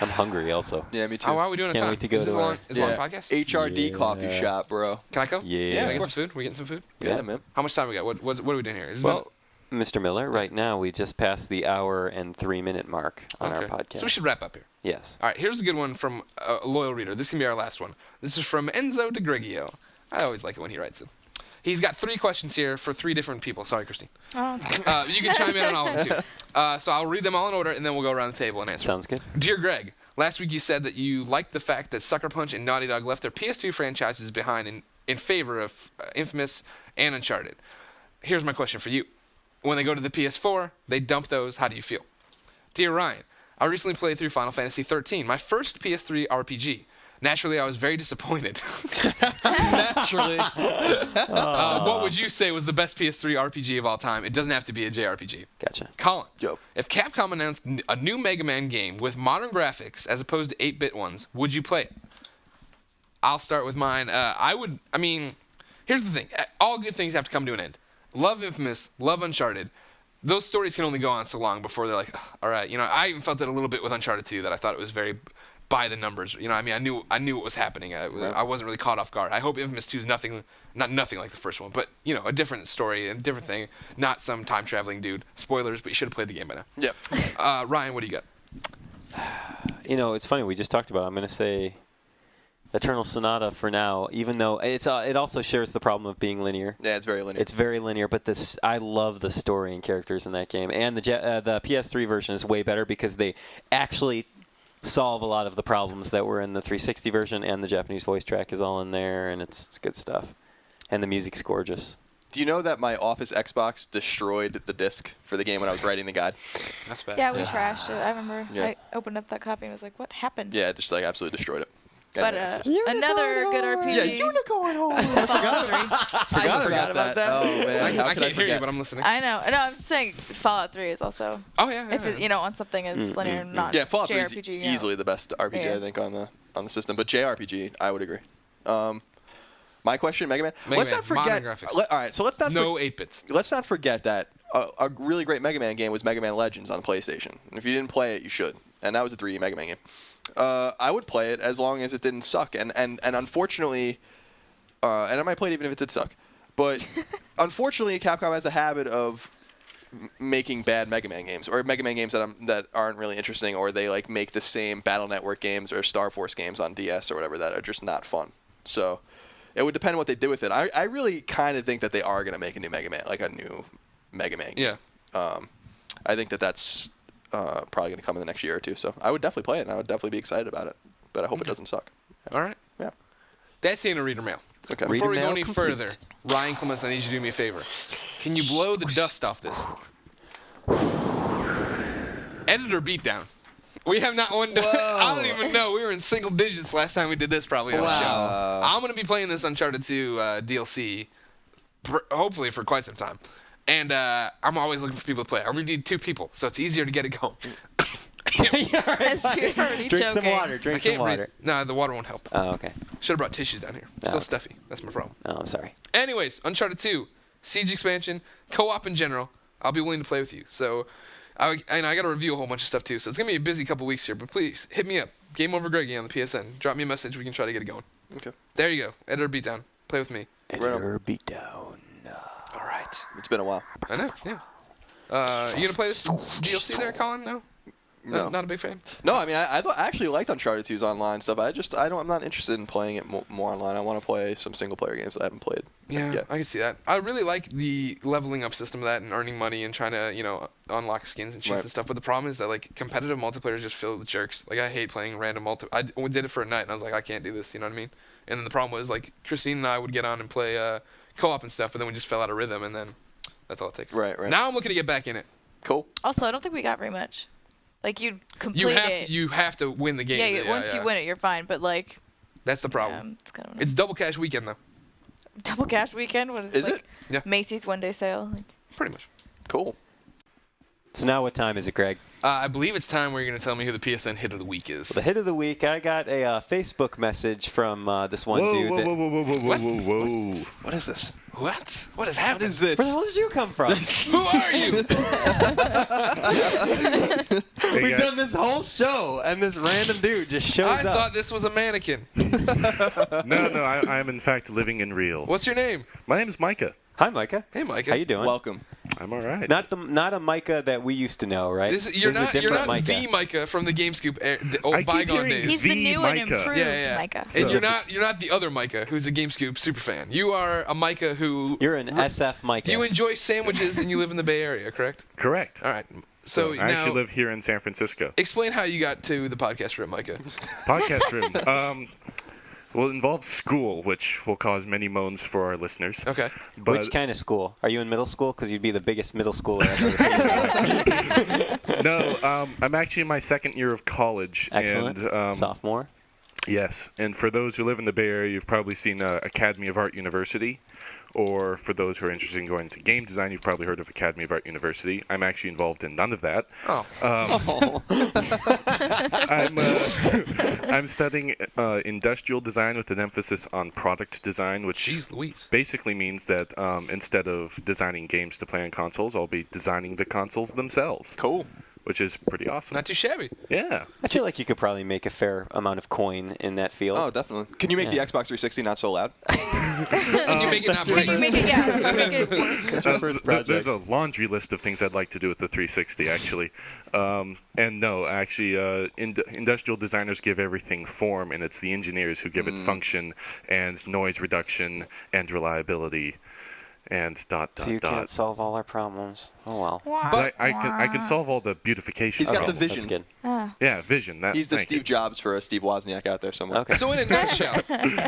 I'm hungry also. Yeah, me too. Oh, why are we doing Can't a time? wait to go is this to a our- long, is it a long podcast? HRD Yeah. coffee shop, bro. Can I go? Yeah. Can I of get some course. food? We getting some food? Yeah, man. How much time we got? What are we doing here? Is this Well, Mr. Miller, right now we just passed the hour and 3-minute mark on our okay. podcast. So we should wrap up here. Yes. All right, here's a good one from a loyal reader. This can be our last one. This is from Enzo DeGregio. I always like it when he writes it. He's got 3 questions here for 3 different people. Sorry, Christine. Oh, You can chime in on all of them, too. So I'll read them all in order, and then we'll go around the table and answer. Sounds good. Dear Greg, last week you said that you liked the fact that Sucker Punch and Naughty Dog left their PS2 franchises behind in favor of Infamous and Uncharted. Here's my question for you. When they go to the PS4, they dump those. How do you feel? Dear Ryan, I recently played through Final Fantasy XIII, my first PS3 RPG. Naturally, I was very disappointed. Naturally. What would you say was the best PS3 RPG of all time? It doesn't have to be a JRPG. Gotcha. Colin, Yo. if Capcom announced a new Mega Man game with modern graphics as opposed to 8-bit ones, would you play it? I'll start with mine. Here's the thing. All good things have to come to an end. Love Infamous, love Uncharted. Those stories can only go on so long before they're like, all right. I even felt it a little bit with Uncharted 2 that I thought it was very by the numbers. I knew what was happening. I wasn't really caught off guard. I hope Infamous 2 is nothing like the first one, but a different story, a different thing, not some time traveling dude. Spoilers, but you should have played the game by now. Yep. Ryan, what do you got? It's funny. We just talked about it. I'm going to say Eternal Sonata for now, even though it also shares the problem of being linear. Yeah, it's very linear. It's very linear, but I love the story and characters in that game. And the PS3 version is way better because they actually solve a lot of the problems that were in the 360 version, and the Japanese voice track is all in there, and it's good stuff. And the music's gorgeous. Do you know that my Office Xbox destroyed the disc for the game when I was writing the guide? That's bad. yeah, we trashed it. I remember. Yeah. I opened up that copy and was like, what happened? Yeah, it just absolutely destroyed it. But another good RPG. Yeah, Unicorn Horn. I forgot about that. Oh man, how I could can't hear you, forget? but I'm listening. I know. No, I'm just saying Fallout 3 is also. Oh yeah. If it, on something as linear, not Yeah, Fallout 3 is JRPG. easily the best RPG Yeah. I think on the system, but JRPG, I would agree. My question, Mega Man. Let's not forget. modern graphics. All right, so let's not. No 8-bits. Let's not forget that a really great Mega Man game was Mega Man Legends on PlayStation. And if you didn't play it, you should. And that was a 3D Mega Man game. I would play it as long as it didn't suck. And unfortunately, and I might play it even if it did suck. But unfortunately, Capcom has a habit of making bad Mega Man games, or Mega Man games that aren't really interesting, or they make the same Battle Network games or Star Force games on DS or whatever that are just not fun. So it would depend on what they did with it. I really kind of think that they are going to make a new Mega Man, like a new Mega Man game. Yeah. I think that's probably going to come in the next year or two. So I would definitely play it, and I would definitely be excited about it. But I hope it doesn't suck. All right. Yeah. That's the end of Reader Mail. Okay. Before we Reader go Mail any complete. further, Ryan Clements, I need you to do me a favor. Can you blow the dust off this? Editor beatdown. We have not one. I don't even know. We were in single digits last time we did this probably on the show. I'm going to be playing this Uncharted 2 DLC, hopefully for quite some time. And I'm always looking for people to play. I only need 2 people, so it's easier to get it going. As you're already Drink some joking. water. I Drink some can't breathe. water. No, the water won't help. Oh, okay. Should have brought tissues down here. Still stuffy. That's my problem. Oh, I'm sorry. Anyways, Uncharted 2, Siege expansion, co-op in general. I'll be willing to play with you. So, I got to review a whole bunch of stuff too. So it's gonna be a busy couple weeks here. But please hit me up. Game Over Greggy on the PSN. Drop me a message. We can try to get it going. Okay. There you go. Editor beatdown. Play with me. Editor beatdown. All right. It's been a while. I know. Yeah. You gonna play this DLC there, Colin? No. No. Not a big fan. No, I mean, I actually liked Uncharted 2's online stuff. I'm not interested in playing it more online. I want to play some single player games that I haven't played. Yeah, yet. I can see that. I really like the leveling up system of that and earning money and trying to, unlock skins and cheats Right. and stuff. But the problem is that competitive multiplayer is just filled with jerks. I hate playing random I did it for a night and I was like, I can't do this. You know what I mean? And then the problem was Christine and I would get on and play co-op and stuff, but then we just fell out of rhythm and then that's all it takes. Right. Now I'm looking to get back in it. Cool. Also, I don't think we got very much. You complete it. You have to win the game. Yeah, once you win it, you're fine. But that's the problem. it's kind of It's double cash weekend though. double cash weekend. What is Is it? Yeah. Macy's one day sale. Pretty much. Cool. So now what time is it, Greg? I believe it's time where you're going to tell me who the PSN hit of the week is. The hit of the week, I got a Facebook message from this one dude. Whoa. What is this? What? What has happened? What is this? Where the hell did you come from? Who are you? We've done this whole show, and this random dude just shows I up. thought this was a mannequin. No, I'm in fact living in real. What's your name? My name is Micah. Hi, Micah. Hey, Micah. How you doing? Welcome. I'm all right. Not a Micah that we used to know, right? You're This is not, a you're different not Micah. the Micah from the GameScoop old I keep bygone hearing days. He's The the new and Micah. improved Yeah. Micah. And So- you're not the other Micah who's a GameScoop super fan. You are a Micah who You're an SF Micah. you enjoy sandwiches and you live in the Bay Area, correct? Correct. All right. So I now actually live here in San Francisco. explain how you got to the podcast room, Micah. Podcast room. Well, it involves school, which will cause many moans for our listeners. Okay. But Which kind of school? Are you in middle school? Because you'd be the biggest middle schooler I've ever seen. no, I'm actually in my second year of college. Excellent. And, Sophomore. Yes, and for those who live in the Bay Area, you've probably seen Academy of Art University. Or for those who are interested in going into game design, you've probably heard of Academy of Art University. I'm actually involved in none of that. Oh. I'm studying industrial design with an emphasis on product design, which Jeez Louise. basically means that instead of designing games to play on consoles, I'll be designing the consoles themselves. Cool. Which is pretty awesome. Not too shabby. Yeah. I feel like you could probably make a fair amount of coin in that field. Oh, definitely. Can you make the Xbox 360 not so loud? Can you make it not Can break? you make it, yeah, make it work? That's my first project. There's a laundry list of things I'd like to do with the 360, actually. And no, actually, industrial designers give everything form, and it's the engineers who give it function and noise reduction and reliability. And So you can't solve all our problems. Oh well. But I can solve all the beautification. He's got the That's vision. good. Yeah, vision. He's the thank Steve you. Jobs for a Steve Wozniak out there somewhere. Okay. So in a nutshell,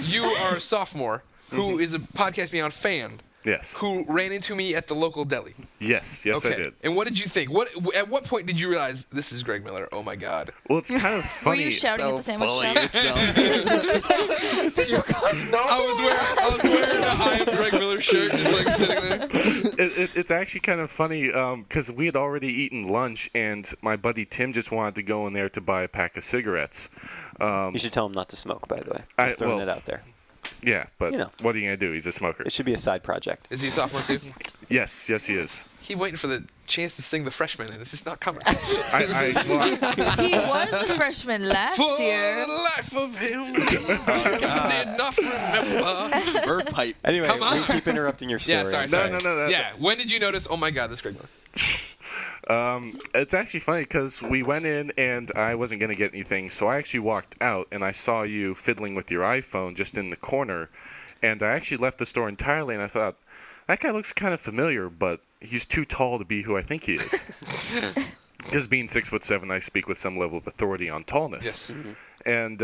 you are a sophomore who is a Podcast Beyond fan Yes. who ran into me at the local deli. Yes, I did. And what did you think? At what point did you realize this is Greg Miller? Oh my God. Well, it's kind of Were funny. you shouting at the sandwich shop? I was wearing a I am Greg Miller shirt, just like sitting there. It's actually kind of funny because we had already eaten lunch, and my buddy Tim just wanted to go in there to buy a pack of cigarettes. You should tell him not to smoke, by the way. I- Just throwing well- it out there. Yeah, but You know. what are you going to do? He's a smoker. It should be a side project. Is he a sophomore too? Yes, he is. Keep waiting for the chance to sing the freshman, and it's just not coming. Well, He was a freshman last For year. the life of him, did not remember. Verb pipe. Anyway, Come on. we keep interrupting your story. Yeah, sorry, I'm sorry. No. Yeah, when did you notice? Oh my God, this Greg Miller. It's actually funny because we went in and I wasn't going to get anything, so I actually walked out and I saw you fiddling with your iPhone just in the corner, and I actually left the store entirely, and I thought, that guy looks kind of familiar, but he's too tall to be who I think he is. Because being 6'7", I speak with some level of authority on tallness. Yes. And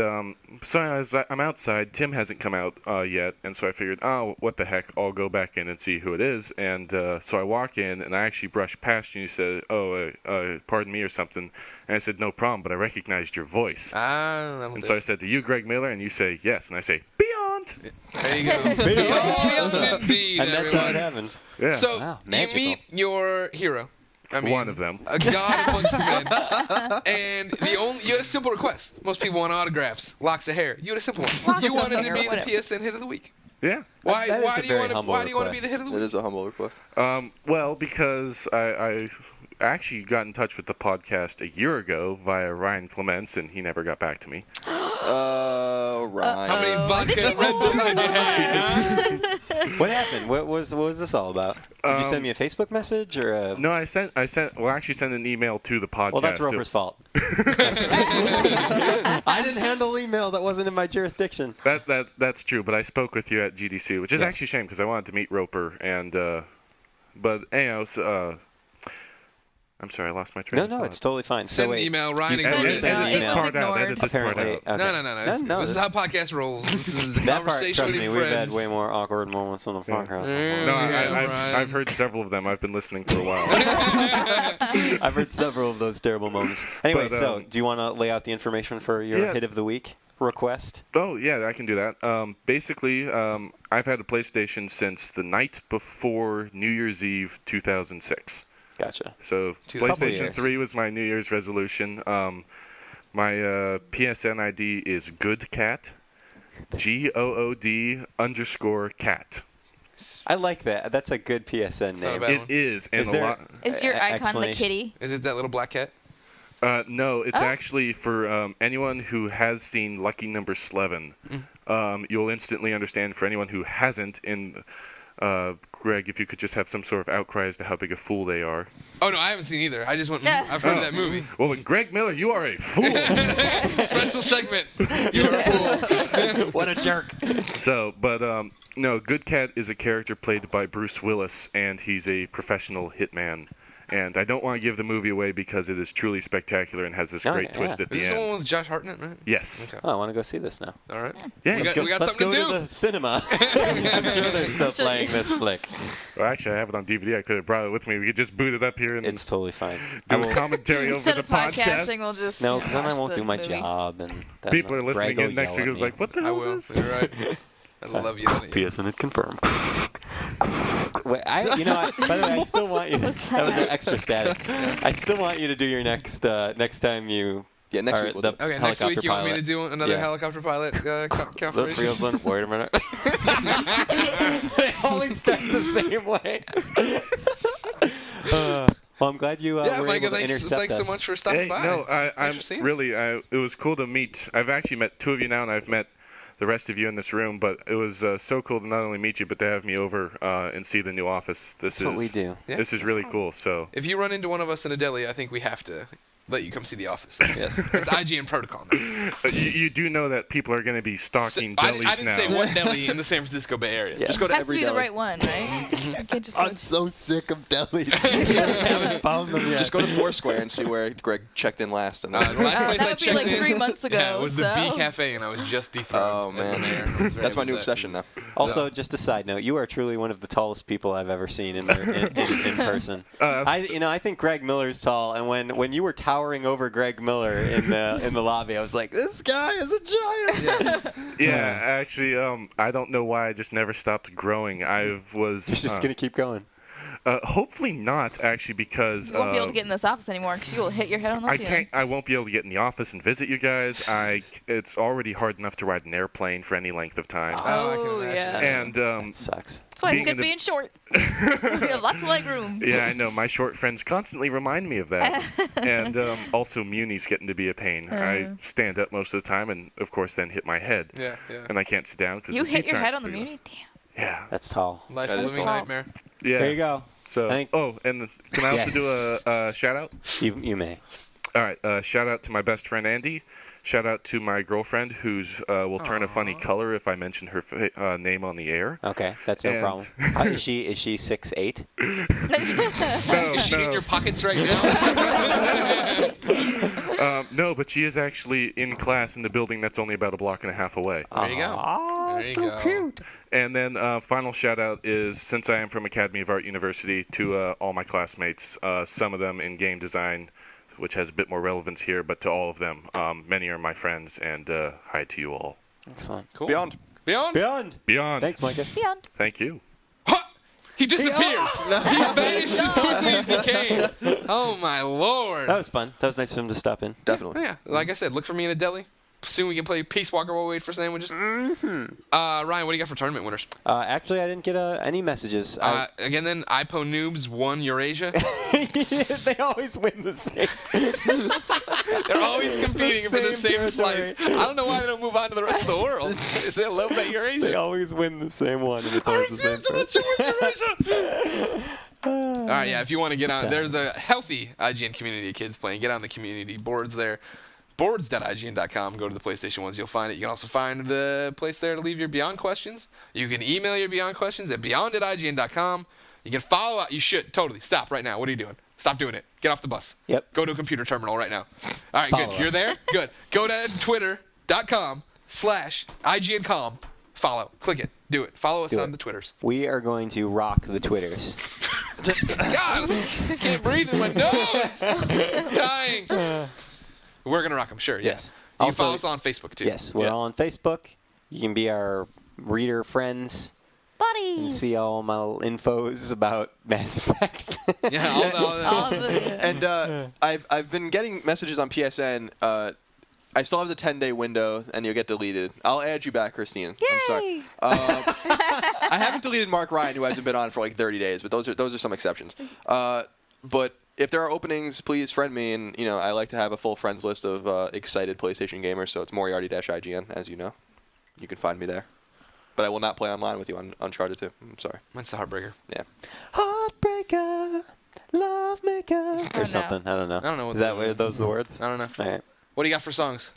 so I'm outside. Tim hasn't come out yet, and so I figured, oh, what the heck, I'll go back in and see who it is. And so I walk in, and I actually brushed past you, and you said, oh, pardon me or something. And I said, no problem, but I recognized your voice. And so I said, to you, Greg Miller? And you say, yes. And I say, Beyond! There you go. Beyond indeed, And that's how it everyone. happened. Yeah. So Wow, you magical. meet your hero. I mean, One of them. A god amongst men. And you had a simple request. Most people want autographs, locks of hair. You had a simple one. Locks You of wanted to hair, be the whatever. PSN hit of the week. Yeah. Why That is a do you very want to humble why do you want to be request. the hit of the It week? is a humble request. Well, because I actually got in touch with the podcast a year ago via Ryan Clements, and he never got back to me. Ryan. How many vodka Red Bulls did you have? What happened? What was this all about? Did you send me a Facebook message or a... No, I actually sent an email to the podcast. Well, that's Roper's fault. I didn't handle email that wasn't in my jurisdiction. That's true, but I spoke with you at GDC, which is Yes. actually a shame because I wanted to meet Roper, and but anyhow, I'm sorry, I lost my train. No, of no, thought. it's totally fine. Send So an wait, email, Ryan you and sent- Gordon. you sent an It was email. part out. ignored. Edit this part Apparently, out. okay. No. This is how podcast rolls. This is the That part, conversation trust with me, your we've had friends. way more awkward moments on the podcast. No, Yeah, Ryan. I've heard several of them. I've been listening for a while. I've heard several of those terrible moments. Anyway, But, so do you want to lay out the information for your Yeah. hit of the week request? Oh, yeah, I can do that. Basically, I've had a PlayStation since the night before New Year's Eve 2006. Gotcha. So Couple PlayStation years. 3 was my New Year's resolution. My PSN ID is GoodCat, GOOD_cat. I like that. That's a good PSN not name. bad. It is, and Is a there- lot. Is your icon the explanation. kitty? Is it that little black cat? No, it's Oh. actually for anyone who has seen Lucky Number 11. You'll instantly understand. For anyone who hasn't, Greg, if you could just have some sort of outcry as to how big a fool they are. Oh no, I haven't seen either. I just went. I've heard of that movie. Well, then, Greg Miller, you are a fool. Special segment. You're a fool. What a jerk. So, but no, Good Cat is a character played by Bruce Willis, and he's a professional hitman. And I don't want to give the movie away because it is truly spectacular and has this Oh, great yeah. twist at Is the this the one end. with Josh Hartnett, right? Yes. Okay. Oh, I want to go see this now. All right. Yeah. We got Let's something go to to do. the cinema. I'm sure they're still So- playing this flick. Well, actually, I have it on DVD. I could have brought it with me. We could just boot it up here and It's totally fine. do a commentary over Instead the of podcasting, podcast. we'll just No, because then I watch won't the do my movie. job, and then People are listening Greg will in next yell week. at It's me. like, what the I hell will. is this? You're right. I love you. Don't you? PSN it confirmed. Wait, by the way, I still want you. That was an extra static. I still want you to do your next time you. Yeah, next are week we'll the do it. Okay, next week helicopter you want me to pilot. do another Yeah. helicopter pilot Look, confirmation? Frielson, wait a minute. They always start the same way. Well, I'm glad you Yeah, were Micah, able to intercept thanks so us. much for stopping Hey, by. no, Thanks I'm for seeing us. really. It was cool to meet. I've actually met two of you now, and I've met the rest of you in this room. But it was so cool to not only meet you, but to have me over and see the new office. That's what we do. Yeah. This is really cool. So If you run into one of us in a deli, I think we have to let you come see the office. Yes. It's IGN protocol now. you do know that people are going to be So, stalking I delis didn't now. say what deli in the San Francisco Bay Area. Yes. Just go to Has to every be the deli. right one, right? You can't just go I'm so sick of delis. I haven't found them yet. Just go to Foursquare and see where Greg checked in last. And the last place that I would be checked like in 3 months ago. yeah, it was the B so- Cafe, and I was just dethroned. Oh, as the man. mayor. I was very That's my new upset. obsession now. Also, just a side note, you are truly one of the tallest people I've ever seen in person. I think Greg Miller's tall, and when you were towering over Greg Miller in the lobby, I was like, this guy is a giant. Yeah, actually, I don't know why I just never stopped growing. I was You're just gonna keep going. hopefully not actually because You won't be able to get in this office anymore because you will hit your head on the I ceiling. can't. I won't be able to get in the office and visit you guys. It's already hard enough to ride an airplane for any length of time. Oh, I can Oh, imagine. yeah. And That sucks. That's why it's being good in the- being short. You have lots of leg room. yeah, I know. My short friends constantly remind me of that. And also, Muni's getting to be a pain. I stand up most of the time, and of course, then hit my head. Yeah, yeah. And I can't sit down because You the hit seats your aren't head on the big enough. Muni? Damn. Yeah. That's tall. Life's a That is living tall. nightmare. Yeah. There you go. So. I think- And can I also Yes. do a shout out? You may. All right. Shout out to my best friend Andy. Shout out to my girlfriend, who's will turn a funny color if I mention her name on the air. Okay, that's no And- problem. Is she 6'8"? No, Is she in no. your pockets right now? No, but she is actually in class in the building that's only about a block and a half away. There you go. Oh, There you so go. cute. And then final shout out is, since I am from Academy of Art University, to all my classmates, some of them in game design, which has a bit more relevance here, but to all of them. Many are my friends, and hi to you all. Excellent. Cool. Beyond. Beyond. Beyond. Beyond. Thanks, Micah. Beyond. Thank you. Huh! He disappeared. He vanished as quickly as he came. Oh my lord. That was fun. That was nice of him to stop in. Definitely. Yeah, like I said, look for me in a deli. Soon we can play Peace Walker while we wait for sandwiches. Ryan, what do you got for tournament winners? Actually, I didn't get any messages. Again, then IPO Noobs won Eurasia. They always win the same. They're always competing for the same same territory. slice. I don't know why they don't move on to the rest of the world. Is they love that They Eurasia? always win the same one, and it's always the same person. All right, yeah. If you want to get on, Good there's a times. healthy IGN community of kids playing. Get on the community boards there. Boards.ign.com. Go to the PlayStation ones. You'll find it. You can also find the place there to leave your Beyond questions. You can email your Beyond questions at beyond@ign.com. You can follow up. You should totally stop right now. What are you doing? Stop doing it. Get off the bus. Yep. Go to a computer terminal right now. All right, Follow good. You're us. there? Good. Go to twitter.com/IGNcom. Follow. Click it. Do it. Follow us Do on it. the Twitters. We are going to rock the Twitters. God, I can't breathe in my nose. I'm dying. We're going to rock them, sure. Yeah. Yes. You can Also- follow us on Facebook, too. Yes, we're Yeah. all on Facebook. You can be our reader friends. Buddies. and see all my little infos about Mass Effect. Yeah, all the And I've been getting messages on PSN. I still have the 10-day window, and you'll get deleted. I'll add you back, Christine. I'm sorry. Yay! I haven't deleted Mark Ryan, who hasn't been on for like 30 days, but those are some exceptions. But if there are openings, please friend me, and I like to have a full friends list of excited PlayStation gamers. So it's Moriarty-IGN, as you know. You can find me there. But I will not play online with you on Uncharted 2. I'm sorry. That's the Heartbreaker. Yeah. Heartbreaker, love maker, or something. I don't know. I don't know what Is that what those are the words? I don't know. All right. What do you got for songs?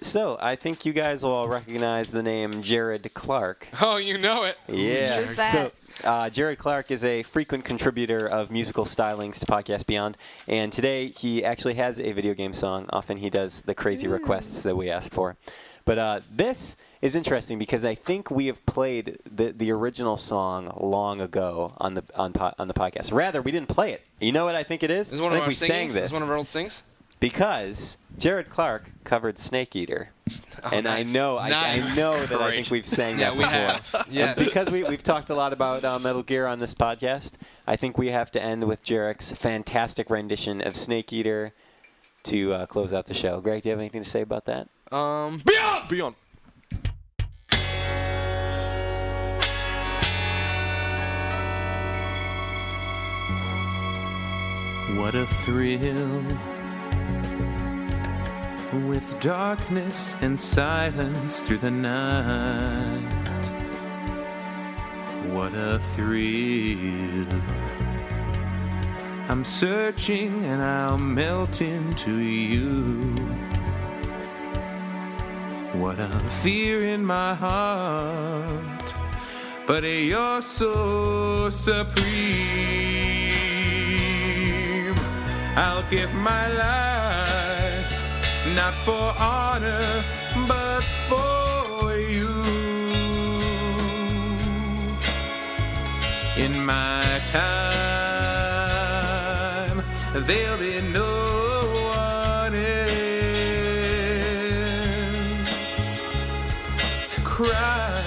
So I think you guys will all recognize the name Jared Clark. Oh, you know it. Yeah. Who's that? So Jared Clark is a frequent contributor of musical stylings to Podcast Beyond, and today he actually has a video game song. Often he does the crazy requests that we ask for. But this is interesting because I think we have played the original song long ago on the podcast. Rather, we didn't play it. You know what I think it is? Is one I of think our we sang singings? this. Is one of our old sings? Because Jared Clark covered Snake Eater. Oh, And nice. I know Nice. I know that I Great. think we've sang Yeah, that we before. have. Yes. And because we've talked a lot about Metal Gear on this podcast, I think we have to end with Jarek's fantastic rendition of Snake Eater to close out the show. Greg, do you have anything to say about that? Beyond. What a thrill, with darkness and silence through the night. What a thrill. I'm searching and I'll melt into you. What a fear in my heart, but you're so supreme. I'll give my life, not for honor, but for you. In my time, there'll be no one else. Cry,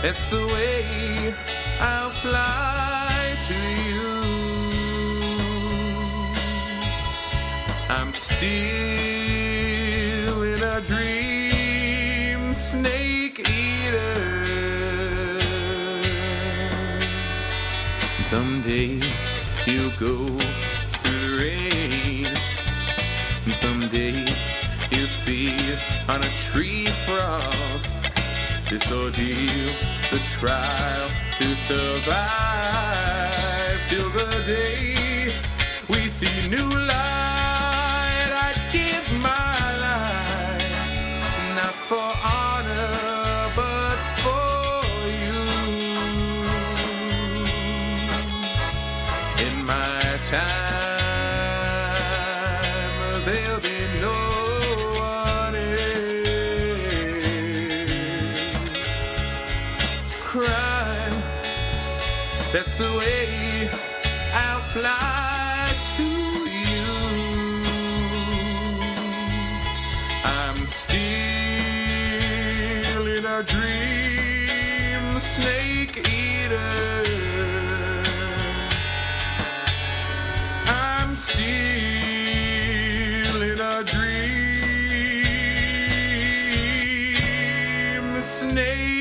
that's the way I'll fly to you. I'm still in a dream, snake eater. And someday you'll go through the rain, and someday you'll feed on a tree frog. This ordeal, the trial to survive till the day we see new light. I'd give my life, not for honor, but for you. In my time, there'll be no one else. Crime, that's the way I'll fly to you. I'm still in a dream, snake eater. I'm still in a dream, snake